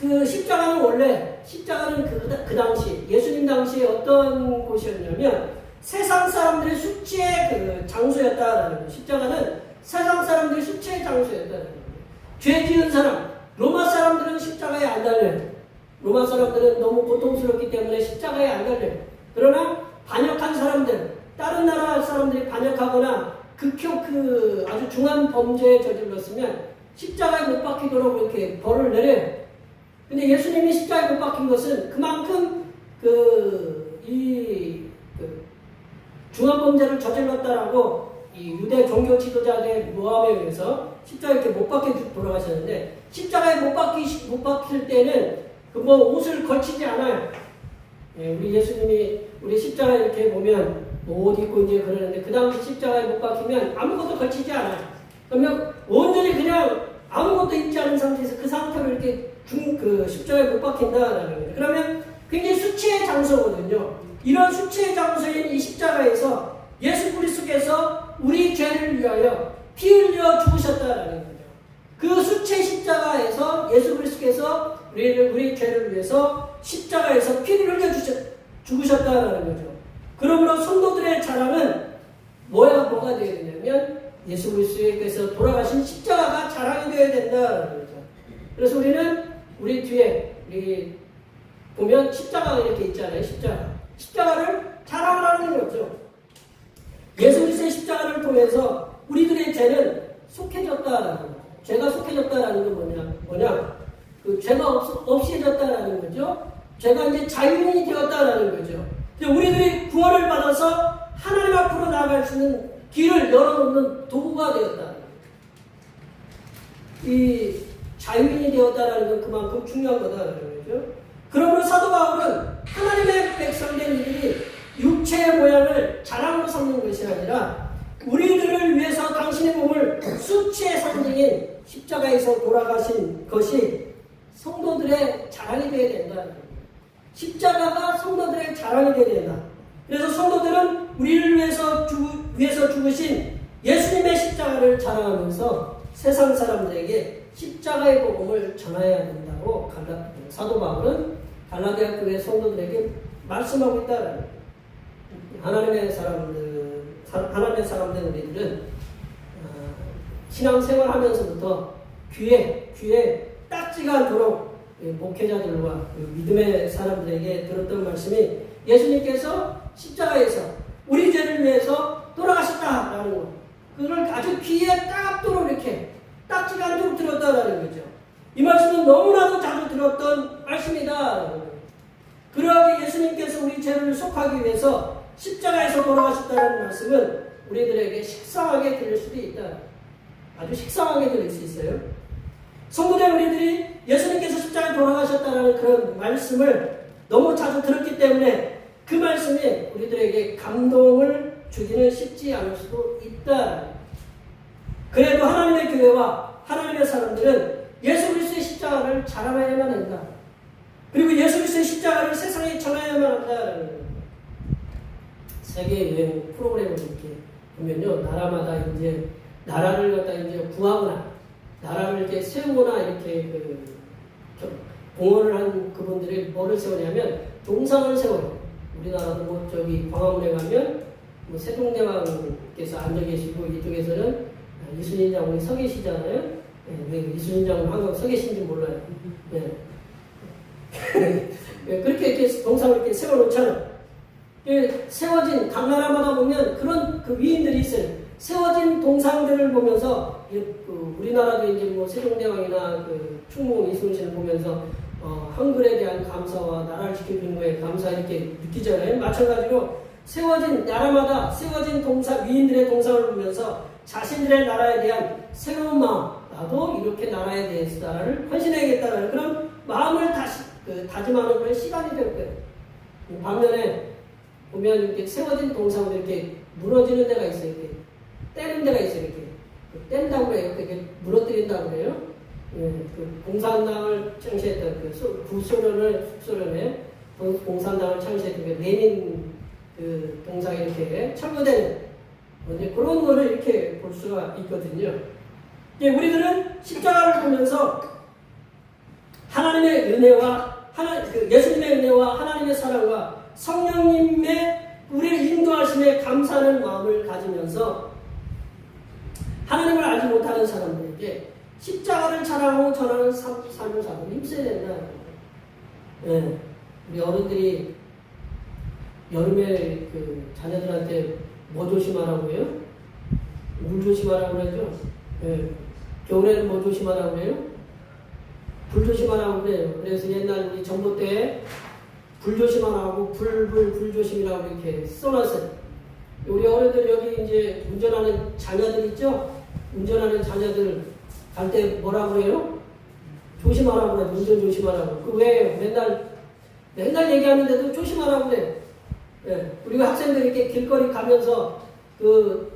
그 십자가는 원래 십자가는 그 당시 예수님 당시에 어떤 곳이었냐면 세상 사람들의 수치의 그 장소였다라는 거예요. 십자가는 세상 사람들의 수치의 장소였다라는 거예요. 죄 지은 사람, 로마 사람들은 십자가에 안 달려요. 로마 사람들은 너무 고통스럽기 때문에 십자가에 안 달려요. 그러나 반역한 사람들, 다른 나라 사람들이 반역하거나 아주 중한 범죄에 저질렀으면 십자가에 못 박히도록 이렇게 벌을 내려요. 근데 예수님이 십자가에 못 박힌 것은 그만큼 중한 범죄를 저질렀다라고 이 유대 종교 지도자들의 모함에 의해서 십자가에 이렇게 못 박혀 돌아가셨는데 십자가에 못 박힐 때는 뭐 옷을 걸치지 않아요. 예, 우리 예수님이 우리 십자가에 이렇게 보면 옷 입고 이제 그러는데 그 당시 십자가에 못 박히면 아무것도 걸치지 않아요. 그러면 온전히 그냥 아무것도 입지 않은 상태에서 그 상태로 이렇게 십자가에 못 박힌다라는 거예요. 그러면 굉장히 수치의 장소거든요. 이런 수치의 장소인 이 십자가에서 예수 그리스도께서 우리 죄를 위하여 피 흘려 죽으셨다라는 거죠. 그 수치의 십자가에서 예수 그리스도께서 우리 죄를 위해서 십자가에서 피를 흘려 죽으셨다라는 거죠. 그러므로 성도들의 자랑은 뭐가 되어야 되냐면 예수 그리스도께서 돌아가신 십자가가 자랑이 되어야 된다라는 거죠. 그래서 우리 뒤에 보면 십자가가 이렇게 있잖아요. 십자가를 자랑하는 거죠. 예수 그리스도의 십자가를 통해서 우리들의 죄는 속해졌다라는 거죠. 죄가 속해졌다라는 건 뭐냐? 죄가 없어졌다라는 거죠. 죄가 이제 자유인이 되었다라는 거죠. 우리들이 구원을 받아서 하나님 앞으로 나아갈 수 있는 길을 열어놓는 도구가 되었다. 이 자유인이 되었다라는 건 그만큼 중요한 거다라는 거죠. 그러므로 사도 바울은 하나님의 백성된 이들이 육체의 모양을 자랑으로 삼는 것이 아니라 우리들을 위해서 당신의 몸을 수치의 상징인 십자가에서 돌아가신 것이 성도들의 자랑이 되어야 된다. 십자가가 성도들의 자랑이 되어야 된다. 그래서 성도들은 우리를 위해서 죽으신 예수님의 십자가를 자랑하면서 세상 사람들에게 십자가의 복음을 전해야 된다고 사도 바울은 갈라디아 교회 성도들에게 말씀하고 있다. 하나님의 사람들 우리들은 신앙생활 하면서부터 귀에 딱지가 않도록 목회자들과 믿음의 사람들에게 들었던 말씀이 예수님께서 십자가에서 우리 죄를 위해서 돌아가셨다라는 것. 그걸 아주 귀에 딱도록 이렇게 딱지가 않도록 들었다라는 거죠. 이 말씀은 너무나도 자주 들었던 말씀이다. 그러하게 예수님께서 우리 죄를 속하기 위해서 십자가에서 돌아가셨다는 말씀은 우리들에게 식상하게 들릴 수도 있다. 아주 식상하게 들릴 수 있어요. 성도된 우리들이 예수님께서 십자가에 돌아가셨다는 그런 말씀을 너무 자주 들었기 때문에 그 말씀이 우리들에게 감동을 주기는 쉽지 않을 수도 있다. 그래도 하나님의 교회와 하나님의 사람들은 예수 그리스도의 십자가를 자랑해야만 한다. 그리고 예수 그리스도의 십자가를 세상에 전해야만 한다라는 거예요. 세계 여행 프로그램을 이렇게 보면요, 나라마다 이제 나라를 갖다 이제 구하거나 나라를 이렇게 세우거나 이렇게 공헌을 한 그분들이 뭐를 세우냐면 동상을 세워요. 우리나라도 뭐 저기 광화문에 가면 뭐 세종대왕께서 앉아 계시고 이쪽에서는 이순신 장군이 서 계시잖아요. 왜 이순신 장군 항상 서 계신지 몰라요. 네. 그렇게 이렇게 동상을 이렇게 세워놓잖아요. 세워진 각 나라마다 보면 그런 그 위인들이 있어요. 세워진 동상들을 보면서 우리나라도 이제 뭐 세종대왕이나 충무 이순신을 보면서 한글에 대한 감사와 나라를 지켜주는 거에 감사 이렇게 느끼잖아요. 마찬가지로 세워진 나라마다 세워진 위인들의 동상을 보면서 자신들의 나라에 대한 새로운 마음, 나도 이렇게 나라에 대해서 나라를 헌신해야겠다는 그런 마음을 다짐하는 그런 시간이 될 거예요. 반면에 보면 이렇게 세워진 동상들 이렇게 무너지는 데가 있어요. 이렇게 떼는 데가 있어요. 이렇게 뗀다고 해요. 이렇게 무너뜨린다고 해요. 예, 그 공산당을 창시했던 그 구소련의 공산당을 창시했던 그 레닌 그 동상이 이렇게 철거되는 이제 그런 거를 이렇게 볼 수가 있거든요. 예, 우리들은 십자가를 보면서 하나님의 은혜와 예수님의 은혜와 하나님의 사랑과 성령님의 우리를 인도하심에 감사하는 마음을 가지면서 하나님을 알지 못하는 사람들에게 십자가를 자랑하고 전하는 삶을 살고 힘써야 된다. 예, 우리 어른들이 여름에 그 자녀들한테 뭐 조심하라고 해요? 물 조심하라고 그러죠. 예, 겨울에는 뭐 조심하라고 해요? 불 조심하라고 그래요. 그래서 옛날 우리 정부 때 불 조심하라고 불 조심이라고 이렇게 써놨어요. 우리 어른들 여기 이제 운전하는 자녀들 있죠? 운전하는 자녀들 갈 때 뭐라고 해요? 조심하라고 그래요. 운전 조심하라고. 그 왜 맨날 얘기하는데도 조심하라고 그래요. 예, 우리가 학생들이 이렇게 길거리 가면서 그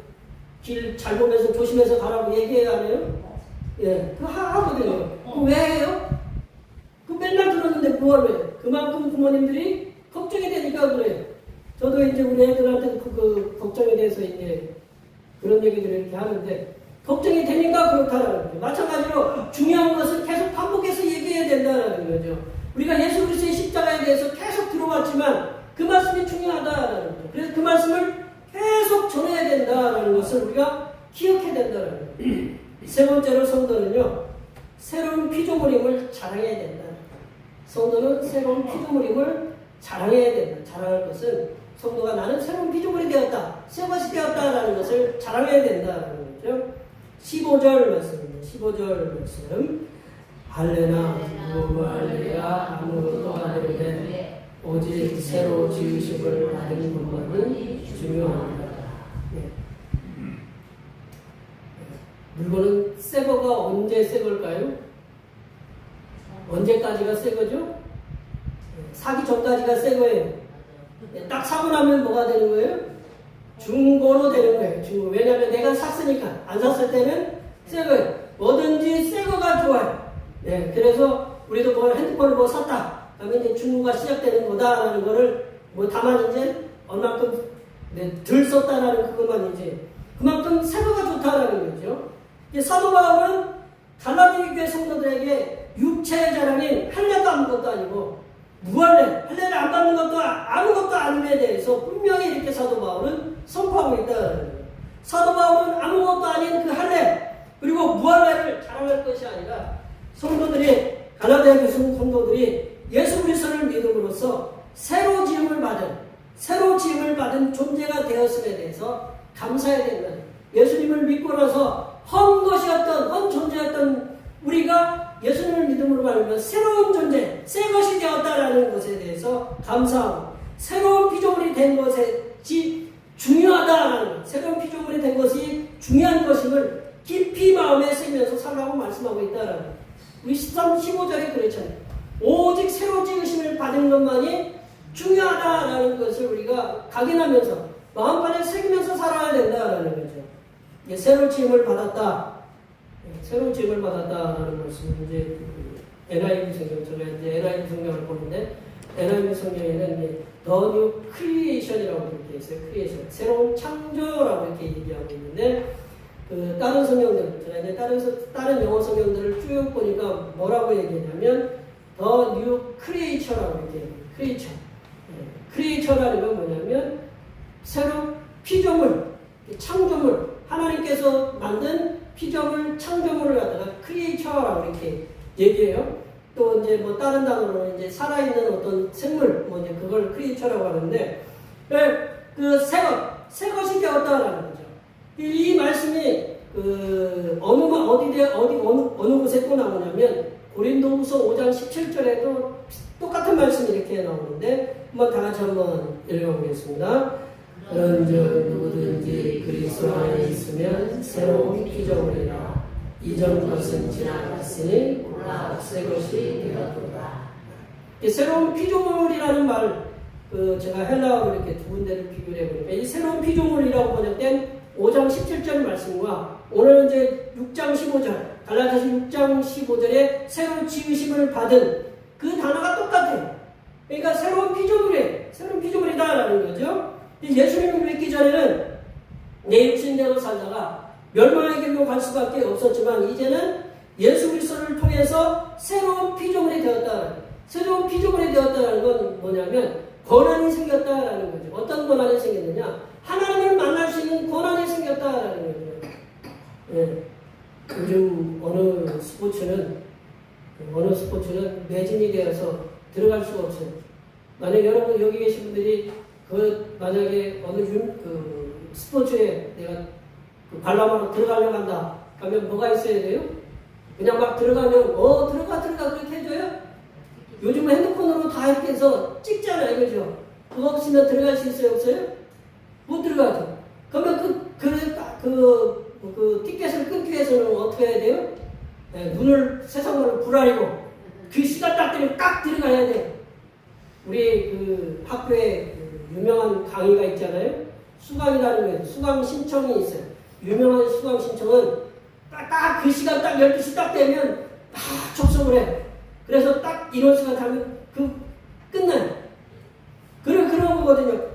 길 잘 보면서 조심해서 가라고 얘기해야 하네요. 예, 그거 하거든요. 그거 왜 해요? 그 맨날 들었는데 뭘 해요? 그만큼 부모님들이 걱정이 되니까 그래요. 저도 이제 우리 애들한테 그 걱정에 대해서 이제 그런 얘기들을 이렇게 하는데 걱정이 되니까 그렇다라는 거죠. 마찬가지로 중요한 것은 계속 반복해서 얘기해야 된다는 거죠. 우리가 예수 그리스도의 십자가에 대해서 계속 들어왔지만 그 말씀이 중요하다라는 거죠. 그래서 그 말씀을 계속 전해야 된다라는 것을 우리가 기억해야 된다는 거죠. 세 번째로 성도는요, 새로운 피조물임을 자랑해야 된다. 성도는 새로운 피조물임을 자랑해야 된다. 자랑할 것은 성도가 나는 새로운 피조물이 되었다, 새 것이 되었다라는 것을 자랑해야 된다라는 거죠. 15절 말씀입니다. 15절 말씀. 할례나 누구 할례야 아무것도 아니되 오직 새로 지으심을 받은 것만이 중요합니다. 네. 물건은 새 거가 언제 새 걸까요? 언제까지가 새 거죠? 사기 전까지가 새 거예요. 딱 사고 나면 뭐가 되는 거예요? 중고로 되는 거예요. 중고. 왜냐하면 내가 샀으니까. 안 샀을 때는 새 거예요. 뭐든지 새 거가 좋아요. 네, 그래서 우리도 뭐 핸드폰을 뭐 샀다. 그러면 이제 중고가 시작되는 거다라는 거를 뭐 다만 이제 얼마큼 덜 썼다라는 그것만 이제 그만큼 새 거가 좋다라는 거죠. 사도 바울은 갈라디 교회 성도들에게 육체의 자랑인 할례도 아무것도 아니고 무할례, 할례를 안 받는 것도 아무것도 아님에 대해서 분명히 이렇게 사도 바울은 선포하고 있다는 거예요. 사도 바울은 아무것도 아닌 그 할례 그리고 무할례를 자랑할 것이 아니라 성도들이 갈라디아 교회 성도들이 예수 그리스도를 믿음으로써 새로 지음을 받은 존재가 되었음에 대해서 감사해야 된다. 예수님을 믿고 나서 헛 것이었던 헛 존재였던 우리가 예수님을 믿음으로 말하면 새로운 존재, 새 것이 되었다라는 것에 대해서 감사하고 새로운 피조물이 된 것이 중요하다라는 것, 새로운 피조물이 된 것이 중요한 것임을 깊이 마음에 새기면서 살라고 말씀하고 있다라는 것. 우리 13, 15절에 그렇잖아요. 오직 새로 지으심을 받은 것만이 중요하다라는 것을 우리가 각인하면서 마음판에 새기면서 살아야 된다라는 거죠. 새로 지음을 받았다. 새로 지음을 받았다라는 것은 이제 NIV 성경, 제가 이제 NIV 성경을 보는데 NIV 성경에는 이제 The New Creation이라고 이렇게 있어요. 크리에이션, 새로운 창조라고 이렇게 얘기하고 있는데 그 다른 성경들, 제가 이제 다른 영어 성경들을 쭉 보니까 뭐라고 얘기하냐면 The New Creature라고 이렇게 얘기해요. 크리에이처. 크리에이처라는 건 뭐냐면 새로운 피조물, 창조물, 하나님께서 만든 피조물, 창조물을 갖다가 크리에이처라고 이렇게 얘기해요. 또 이제 뭐 다른 단어로는 이제 살아있는 어떤 생물, 뭐 이제 그걸 크리에이처라고 하는데, 그 새 것이 되었다라는 거죠. 이 말씀이 어느 곳에 또 나오냐면 고린도후서 5장 17절에도 똑같은 말씀이 이렇게 나오는데 한번 다 같이 한번 읽어보겠습니다. 그런즉 누구든지 그리스도 안에 있으면 새로운 피조물이라 이전 것은 지나갔으니 보라 새 것이 되었도다. 새로운 피조물이라는 말, 제가 헬라어로 이렇게 두 군데를 비교를 해보니까 이 새로운 피조물이라고 번역된 5장 17절 말씀과 오늘은 이제 6장 15절, 갈라디아서 6장 15절에 새로 지으심을 받은 그 단어가 똑같아요. 그러니까 새로운 피조물이다라는 거죠. 예수님을 믿기 전에는 내 육신대로 살다가 멸망의 길로 갈 수밖에 없었지만 이제는 예수 그리스도를 통해서 새로운 피조물이 되었다. 새로운 피조물이 되었다는 건 뭐냐면 권한이 생겼다라는 거죠. 어떤 권한이 생겼느냐? 하나님을 만날 수 있는 권한이 생겼다라는 거죠. 예. 요즘 어느 스포츠는 매진이 되어서 들어갈 수가 없어요. 만약 여러분 여기 계신 분들이 만약에 어느 스포츠에 내가 관람하러 들어가려고 한다. 그러면 뭐가 있어야 돼요? 그냥 막 들어가면 들어가 그렇게 해줘요? 요즘은 핸드폰으로 다 이렇게 해서 찍잖아요. 그죠? 그거 없으면 들어갈 수 있어요? 없어요? 못 들어가죠. 그러면 그 티켓을 끊기 위해서는 어떻게 해야 돼요? 네, 세상으로 불아리고 그 시간 딱 되면 딱 들어가야 돼요. 우리 그 학교에 유명한 강의가 있잖아요. 수강이라는 거예요. 수강 신청이 있어요. 유명한 수강 신청은 딱 그 시간 딱 12시 딱 되면 딱 접속을 해. 그래서 딱 이런 시간 가면 끝나요. 그런 거거든요.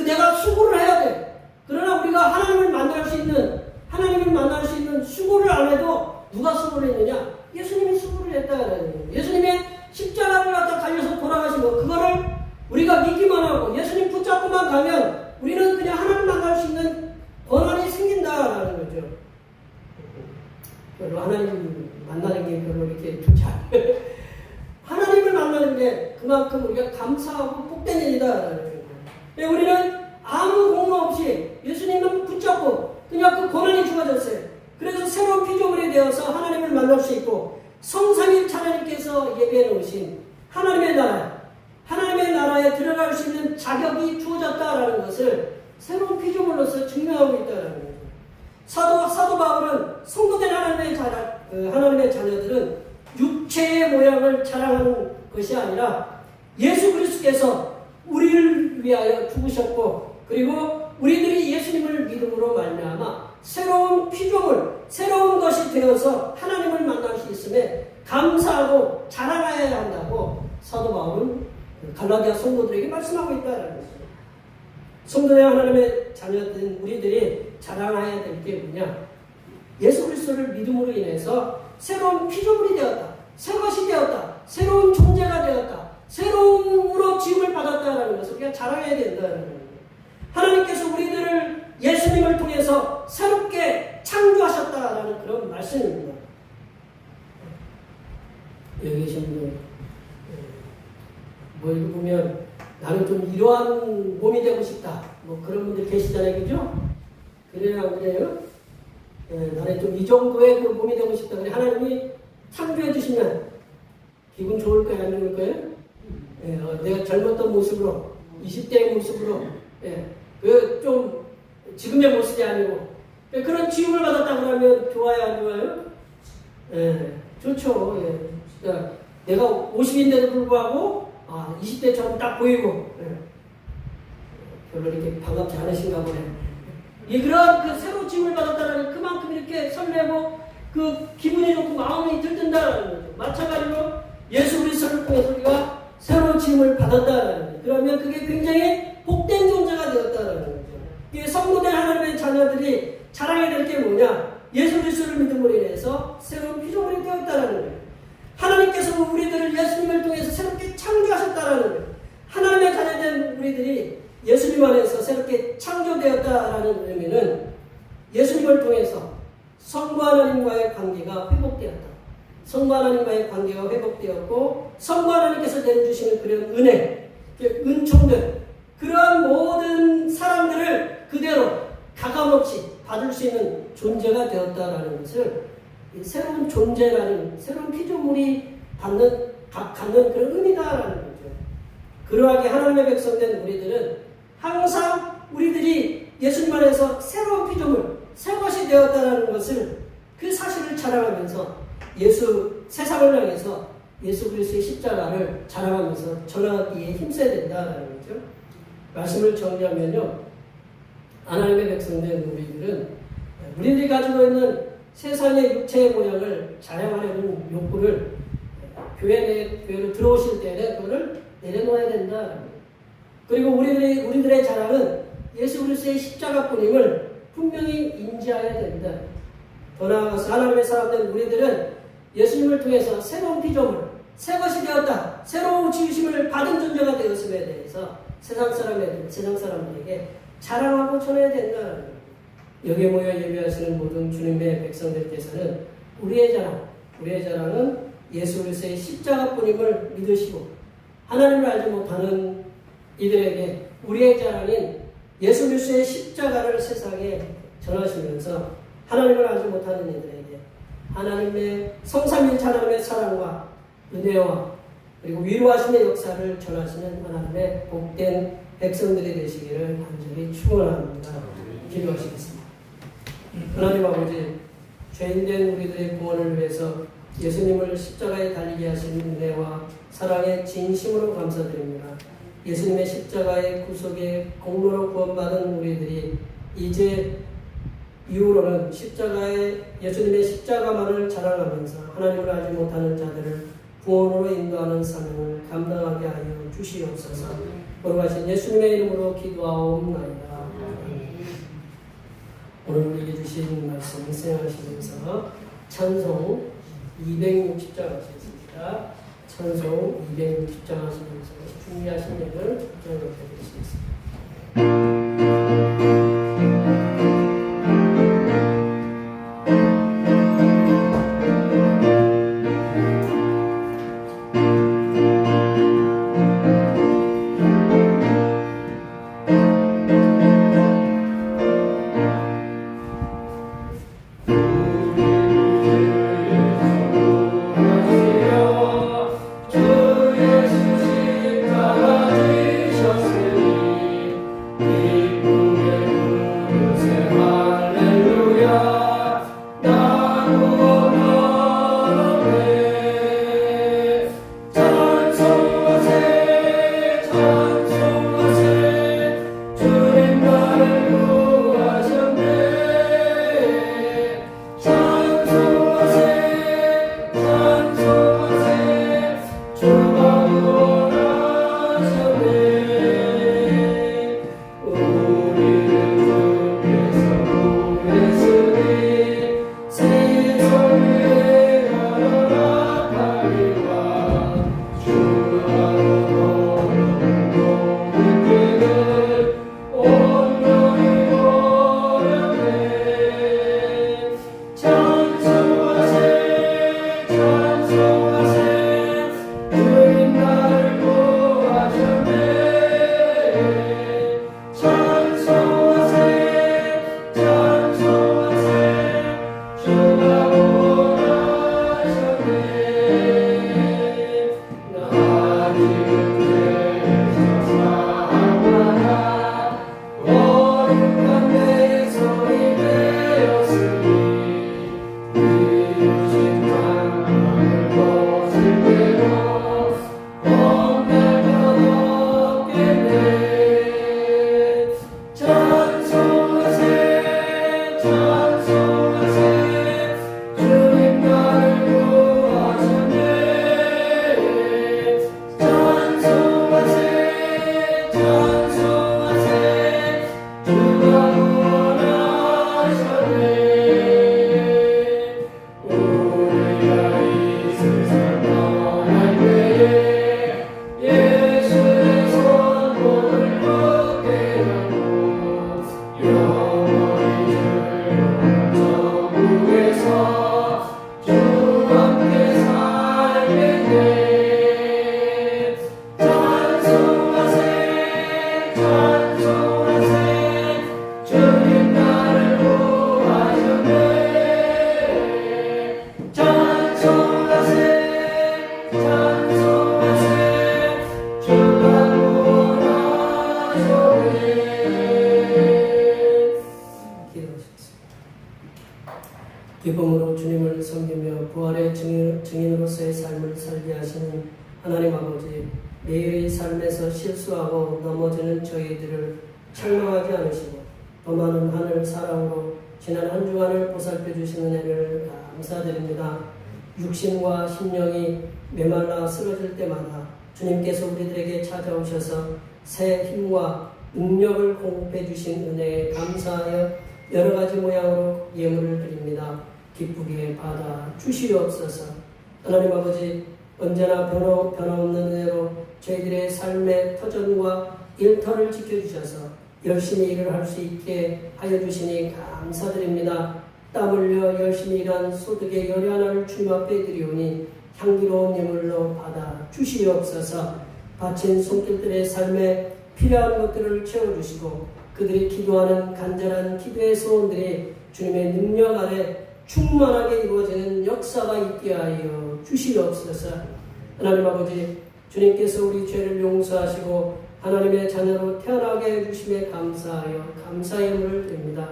내가 수고를 해야 돼. 그러나 우리가 하나님을 만날 수 있는 수고를 안 해도 누가 수고를 했느냐? 예수님이 수고를 했다라는 거예요. 예수님의 십자가를 갖다 달려서 돌아가신 거, 그거를 우리가 믿기만 하고 예수님 붙잡고만 가면 우리는 그냥 하나님 만날 수 있는 권한이 생긴다라는 거죠. 별로 하나님 만나는 게 별로 이렇게 좋지 않아요. 하나님을 만나는 게 그만큼 우리가 감사하고 복된 일이다라는 거예요. 우리는 아무 공로 없이 예수님을 붙잡고 그냥 그 권한이 주어졌어요. 그래서 새로운 피조물이 되어서 하나님을 만날 수 있고 성삼위 하나님께서 예배해 놓으신 하나님의 나라에 들어갈 수 있는 자격이 주어졌다라는 것을 새로운 피조물로서 증명하고 있다는 거예요. 사도 바울은 성도된 하나님의 자녀들은 육체의 모양을 자랑하는 것이 아니라 예수 그리스도께서 우리를 위하여 죽으셨고 그리고 우리들이 예수님을 믿음으로 말미암아 새로운 피조물, 새로운 것이 되어서 하나님을 만날 수 있음에 감사하고 자랑해야 한다고 사도 바울은 갈라디아 성도들에게 말씀하고 있다는 것입니다. 성도의 하나님의 자녀된 우리들이 자랑해야 될 게 뭐냐? 예수 그리스도를 믿음으로 인해서 새로운 피조물이 되었다. 새 것이 되었다. 새로운 존재가 되었다. 새로움으로 지음을 받았다는 것을 우리가 자랑해야 된다는 거예요. 하나님께서 우리들을 예수님을 통해서 새롭게 창조하셨다라는 그런 말씀입니다. 여기 계신 분들 뭐 이거 보면 나는 좀 이러한 몸이 되고 싶다. 뭐 그런 분들 계시잖아요. 그죠? 그래요? 안 그래요? 나는 좀 이 정도의 그 몸이 되고 싶다. 하나님이 창조해 주시면 기분 좋을 거예요? 안 좋을 거예요? 내가 젊었던 모습으로 20대의 모습으로 좀 지금의 모습이 아니고 그런 지음을 받았다고 하면 좋아요? 안 좋아요? 좋죠. 그러니까 내가 50인데도 불구하고 20대처럼 딱 보이고 별로 이렇게 반갑지 않으신가 보네. 그런 그 새로 지음을 받았다는 그만큼 이렇게 설레고 그 기분이 좋고 마음이 들뜬다는 거죠. 마찬가지로 예수 그리스도를 통해서 우리가 새로 지음을 받았다는 거죠. 그러면 그게 굉장히 복된 존재가 되었다는 거죠. 이 성도된 하나님의 자녀들이 자랑해야 될 게 뭐냐? 예수 그리스도를 믿음으로 인해서 새로운 피조물이 되었다는 거예요. 하나님께서 우리들을 예수님을 통해서 새롭게 창조하셨다는 거예요. 하나님의 자녀된 우리들이 예수님 안에서 새롭게 창조되었다라는 의미는 예수님을 통해서 성부 하나님과의 관계가 회복되었다. 성부 하나님과의 관계가 회복되었고 성부 하나님께서 내려주시는 그런 은혜, 은총들, 그러한 모든 사람들을 그대로 가감없이 받을 수 있는 존재가 되었다라는 것을 새로운 존재라는 새로운 피조물이 갖는 그런 의미다라는 거죠. 그러하게 하나님의 백성된 우리들은 항상 우리들이 예수님 안에서 새로운 피조물, 새 것이 되었다라는 것을 그 사실을 자랑하면서 세상을 향해서 예수 그리스도의 십자가를 자랑하면서 전하기에 힘써야 된다라는 거죠. 말씀을 정리하면요. 하나님의 백성된 우리들이 가지고 있는 세상의 육체의 모양을 자랑하려는 욕구를 교회로 들어오실 때는 그거를 내려놓아야 된다. 그리고 우리들의 자랑은 예수 그리스도의 십자가뿐임을 분명히 인지해야 된다. 더 나아가서 하나님의 사람된 우리들은 예수님을 통해서 새로운 피조물, 새 것이 되었다, 새로운 지으심을 받은 존재가 되었음에 대해서 세상 사람들에게 자랑하고 전해야 된다. 여기에 모여 예배하시는 모든 주님의 백성들께서는 우리의 자랑은 예수 그리스도의 십자가뿐임을 믿으시고 하나님을 알지 못하는 이들에게 우리의 자랑인 예수 그리스도의 십자가를 세상에 전하시면서 하나님을 알지 못하는 이들에게 하나님의 성삼일체 하나님의 사랑과 은혜와 그리고 위로하심의 역사를 전하시는 하나님의 복된 백성들이 되시기를 간절히 축원합니다. 기도하시겠습니다. 하나님 아버지, 죄인된 우리들의 구원을 위해서 예수님을 십자가에 달리게 하신 은혜와 사랑의 진심으로 감사드립니다. 예수님의 십자가의 구속의 공로로 구원받은 우리들이 이제 이후로는 예수님의 십자가만을 자랑하면서 하나님을 알지 못하는 자들을 구원으로 인도하는 사명을 감당하게 하여 주시옵소서. 거룩하신 예수님의 이름으로 기도하옵나이다. 오늘 우리에게 주신 말씀 생각하시면서 찬송 260장 하시겠습니다. 찬송 260장 하시면서 준비하신 예를 기억해 주시겠습니다. 기쁨으로 주님을 섬기며 부활의 증인으로서의 삶을 살게 하시는 하나님 아버지, 매일의 삶에서 실수하고 넘어지는 저희들을 책망하지 않으시고 더 많은 하늘 사랑으로 지난 한 주간을 보살펴 주신 은혜를 감사드립니다. 육신과 심령이 메말라 쓰러질 때마다 주님께서 우리들에게 찾아오셔서 새 힘과 능력을 공급해 주신 은혜에 감사하여 여러 가지 모양으로 예물을 드립니다. 기쁘게 받아 주시옵소서. 하나님 아버지, 언제나 변함없는 은혜로 저희들의 삶의 터전과 일터를 지켜주셔서 열심히 일을 할 수 있게 하여 주시니 감사드립니다. 땀 흘려 열심히 일한 소득의 열의 하나를 주님 앞에 드리오니 향기로운 예물로 받아 주시옵소서. 바친 손길들의 삶에 필요한 것들을 채워주시고 그들이 기도하는 간절한 기도의 소원들이 주님의 능력 아래 충만하게 이루어지는 역사가 있게 하여 주시옵소서. 하나님 아버지, 주님께서 우리 죄를 용서하시고 하나님의 자녀로 태어나게 해주심에 감사하여 감사의 예물을 드립니다.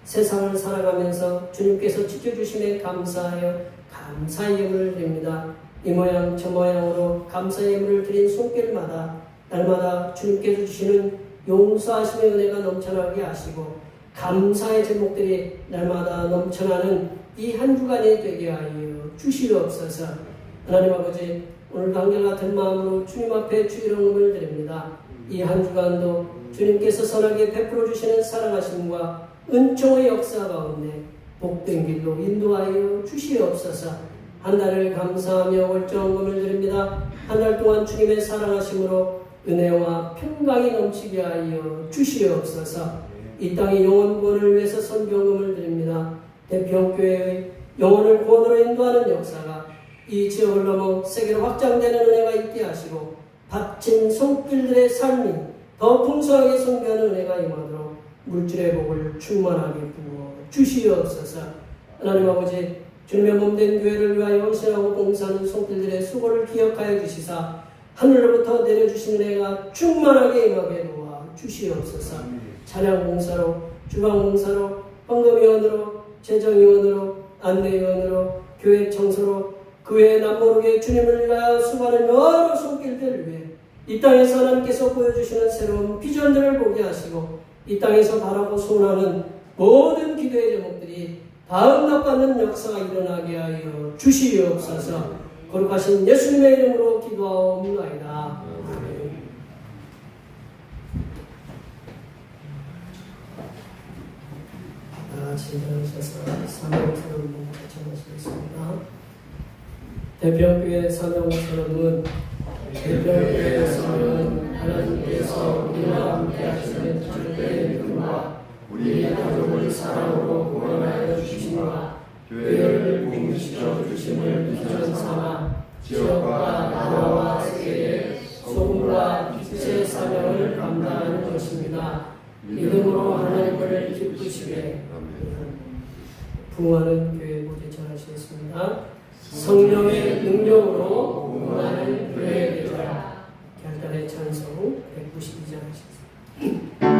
세상을 살아가면서 주님께서 지켜주심에 감사하여 감사의 예물을 드립니다. 이 모양 저 모양으로 감사의 예물을 드린 손길마다 날마다 주님께서 주시는 용서하심의 은혜가 넘쳐나게 하시고 감사의 제목들이 날마다 넘쳐나는 이 한 주간이 되게 하여 주시옵소서. 하나님 아버지, 오늘도 한결같은 마음으로 주님 앞에 주일응음을 드립니다. 이 한 주간도 주님께서 선하게 베풀어 주시는 사랑하심과 은총의 역사 가운데 복된 길로 인도하여 주시옵소서. 한 달을 감사하며 월정금을 드립니다. 한 달 동안 주님의 사랑하심으로 은혜와 평강이 넘치게 하여 주시옵소서. 이 땅의 영혼 구원을 위해서 선교금을 드립니다. 대평교회의 영혼을 구원으로 인도하는 역사가 이 지역을 넘어 세계로 확장되는 은혜가 있게 하시고 바친 손길들의 삶이 더 풍성하게 선교하는 은혜가 임하도록 물질의 복을 충만하게 부어 주시옵소서. 하나님 아버지, 주님의 몸된 교회를 위하여 헌신하고 봉사하는 손길들의 수고를 기억하여 주시사 하늘로부터 내려주신 은혜가 충만하게 임하게 도와 주시옵소서. 찬양 봉사로, 주방 봉사로, 헌금위원으로, 재정위원으로, 안내위원으로, 교회 청소로, 그 외에 남모르게 주님을 위하여 수많은 여러 손길들을 위해 이 땅에서 하나님께서 보여주시는 새로운 비전들을 보게 하시고 이 땅에서 바라고 소원하는 모든 기도의 제목들이 다응답받는 역사가 일어나게 하여 주시옵소서. 거룩하신 예수님의 이름으로 기도하옵나이다. 아멘. 다 같이 일어나셔서 사명처럼 전하시겠습니다. 대평교회 사명처럼은 대평교회 사명은 하나님께서 우리와 함께 하시는 절대의 은혜와 우리 가족을 사랑으로 구원하여 주심과 교회를 공시켜 주심을 비전 삼아 지역과 나라와 세계에 소금과 빛의 사명을 감당하는 것입니다. 믿음으로 하나님을 기쁘시게 부흥하는 교회 모두 전하시겠습니다. 성령의 능력으로 부흥하는 교회에 되라. 결단의 찬송 192장 하시겠습니다.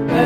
내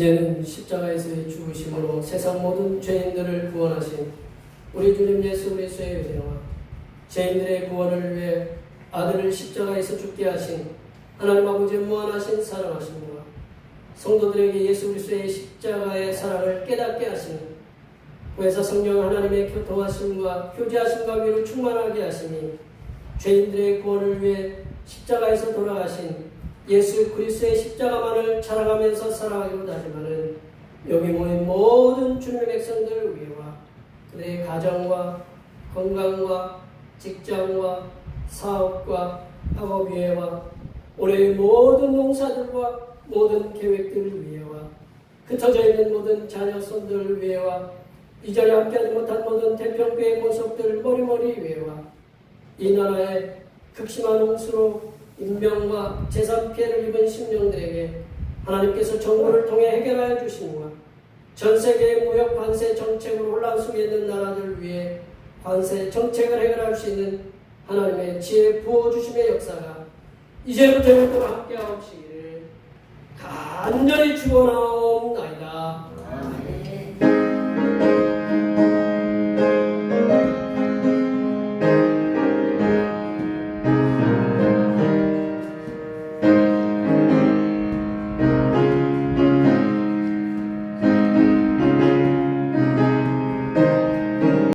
이제는 십자가에서의 죽으심으로 세상 모든 죄인들을 구원하신 우리 주님 예수 그리스도의 은혜와 죄인들의 구원을 위해 아들을 십자가에서 죽게 하신 하나님 아버지의 무한하신 사랑하심과 성도들에게 예수 그리스도의 십자가의 사랑을 깨닫게 하시는 보혜사 성령 하나님의 교통하심과 교제하심과 위로 충만하게 하시니 죄인들의 구원을 위해 십자가에서 돌아가신 예수 그리스도의 십자가만을 자랑하면서 살아가기로 하지만은 여기 모인 모든 주님의 백성들 위해와 그들의 가정과 건강과 직장과 사업과 학업 위해와 올해의 모든 농사들과 모든 계획들을 위해와 흩어져 있는 모든 자녀 손들을 위해와 이 자리에 함께하지 못한 모든 태평교회 권속들 머리머리 위해와 이 나라의 극심한 홍수로 인명과 재산 피해를 입은 심령들에게 하나님께서 정부를 통해 해결하여 주심과 전 세계의 무역 관세 정책으로 혼란 속에 있는 나라들 위해 관세 정책을 해결할 수 있는 하나님의 지혜 부어주심의 역사가 이제부터 영원토록 함께하옵시기를 간절히 축원하옵나이다.